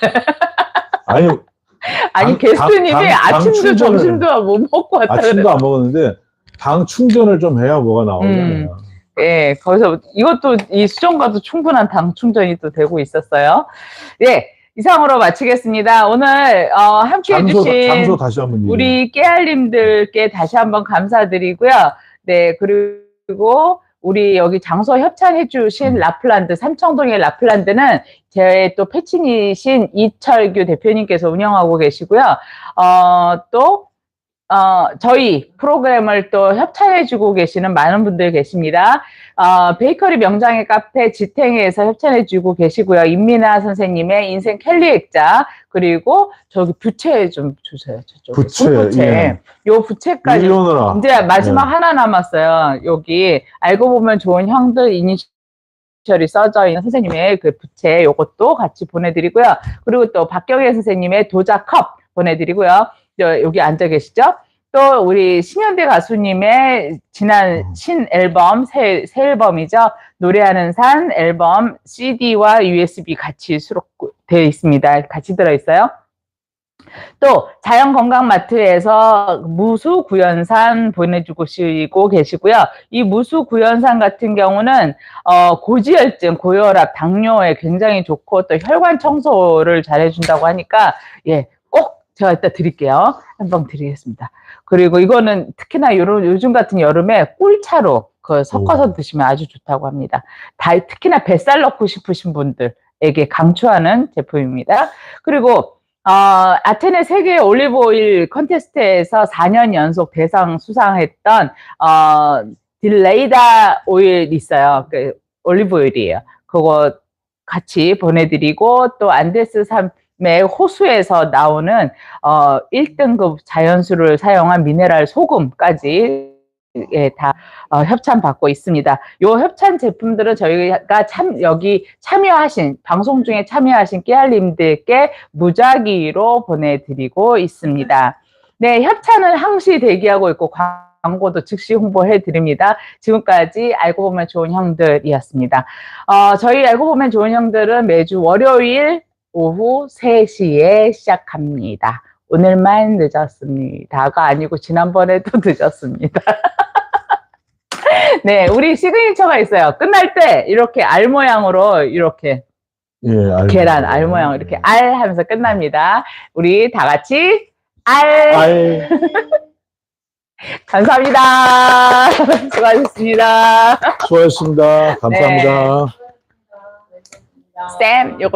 아니, 게스트님이 아침도 점심도 못 먹고 왔다 아침도 그래요. 안 먹었는데, 당 충전을 좀 해야 뭐가 나오잖아요. 예, 거기서 이것도 이 수정과도 충분한 당 충전이 또 되고 있었어요. 예, 이상으로 마치겠습니다. 오늘 함께 해주신 장소 다시 한번 우리 깨알님들께 다시 한번 감사드리고요. 네, 그리고 우리 여기 장소 협찬해주신 라플란드, 삼청동의 라플란드는 제 또 패친이신 이철규 대표님께서 운영하고 계시고요. 또 저희 프로그램을 또 협찬해주고 계시는 많은 분들 계십니다. 베이커리 명장의 카페 지탱에서 협찬해주고 계시고요. 임미나 선생님의 인생 켈리 액자, 그리고 저기 부채 좀 주세요. 저쪽. 부채. 예. 요 부채까지. 밀려너라. 이제 마지막 하나 남았어요. 여기 알고 보면 좋은 형들 이니셜이 써져 있는 선생님의 그 부채 요것도 같이 보내드리고요. 그리고 또 박경혜 선생님의 도자컵 보내드리고요. 여기 앉아 계시죠? 또 우리 신현대 가수님의 지난 신앨범, 새 앨범이죠. 노래하는 산 앨범 CD와 USB 같이 수록되어 있습니다. 같이 들어있어요. 또 자연건강마트에서 무수구연산 보내주고 계시고요. 이 무수구연산 같은 경우는 고지혈증, 고혈압, 당뇨에 굉장히 좋고 또 혈관 청소를 잘해준다고 하니까 예, 꼭 제가 이따 드릴게요. 한 번 드리겠습니다. 그리고 이거는 특히나 요즘 같은 여름에 꿀차로 섞어서 드시면 아주 좋다고 합니다. 특히나 뱃살 넣고 싶으신 분들에게 강추하는 제품입니다. 그리고 아테네 세계 올리브 오일 컨테스트에서 4년 연속 대상 수상했던 딜레이다 오일 있어요. 그 올리브 오일이에요. 그거 같이 보내드리고 또 안데스 산맥 호수에서 나오는 1등급 자연수를 사용한 미네랄 소금까지 예, 다 협찬 받고 있습니다. 요 협찬 제품들은 저희가 여기 참여하신 방송 중에 참여하신 깨알님들께 무작위로 보내드리고 있습니다. 네, 협찬을 항시 대기하고 있고 광고도 즉시 홍보해 드립니다. 지금까지 알고 보면 좋은 형들이었습니다. 저희 알고 보면 좋은 형들은 매주 월요일 오후 3시에 시작합니다. 오늘만 늦었습니다가 아니고 지난번에도 늦었습니다. 네, 우리 시그니처가 있어요. 끝날 때 이렇게 알 모양으로 이렇게 예, 계란 알 모양 이렇게 알 하면서 끝납니다. 우리 다 같이 알. 감사합니다. 수고하셨습니다. 수고하셨습니다. 감사합니다. 네. 쌤, 요거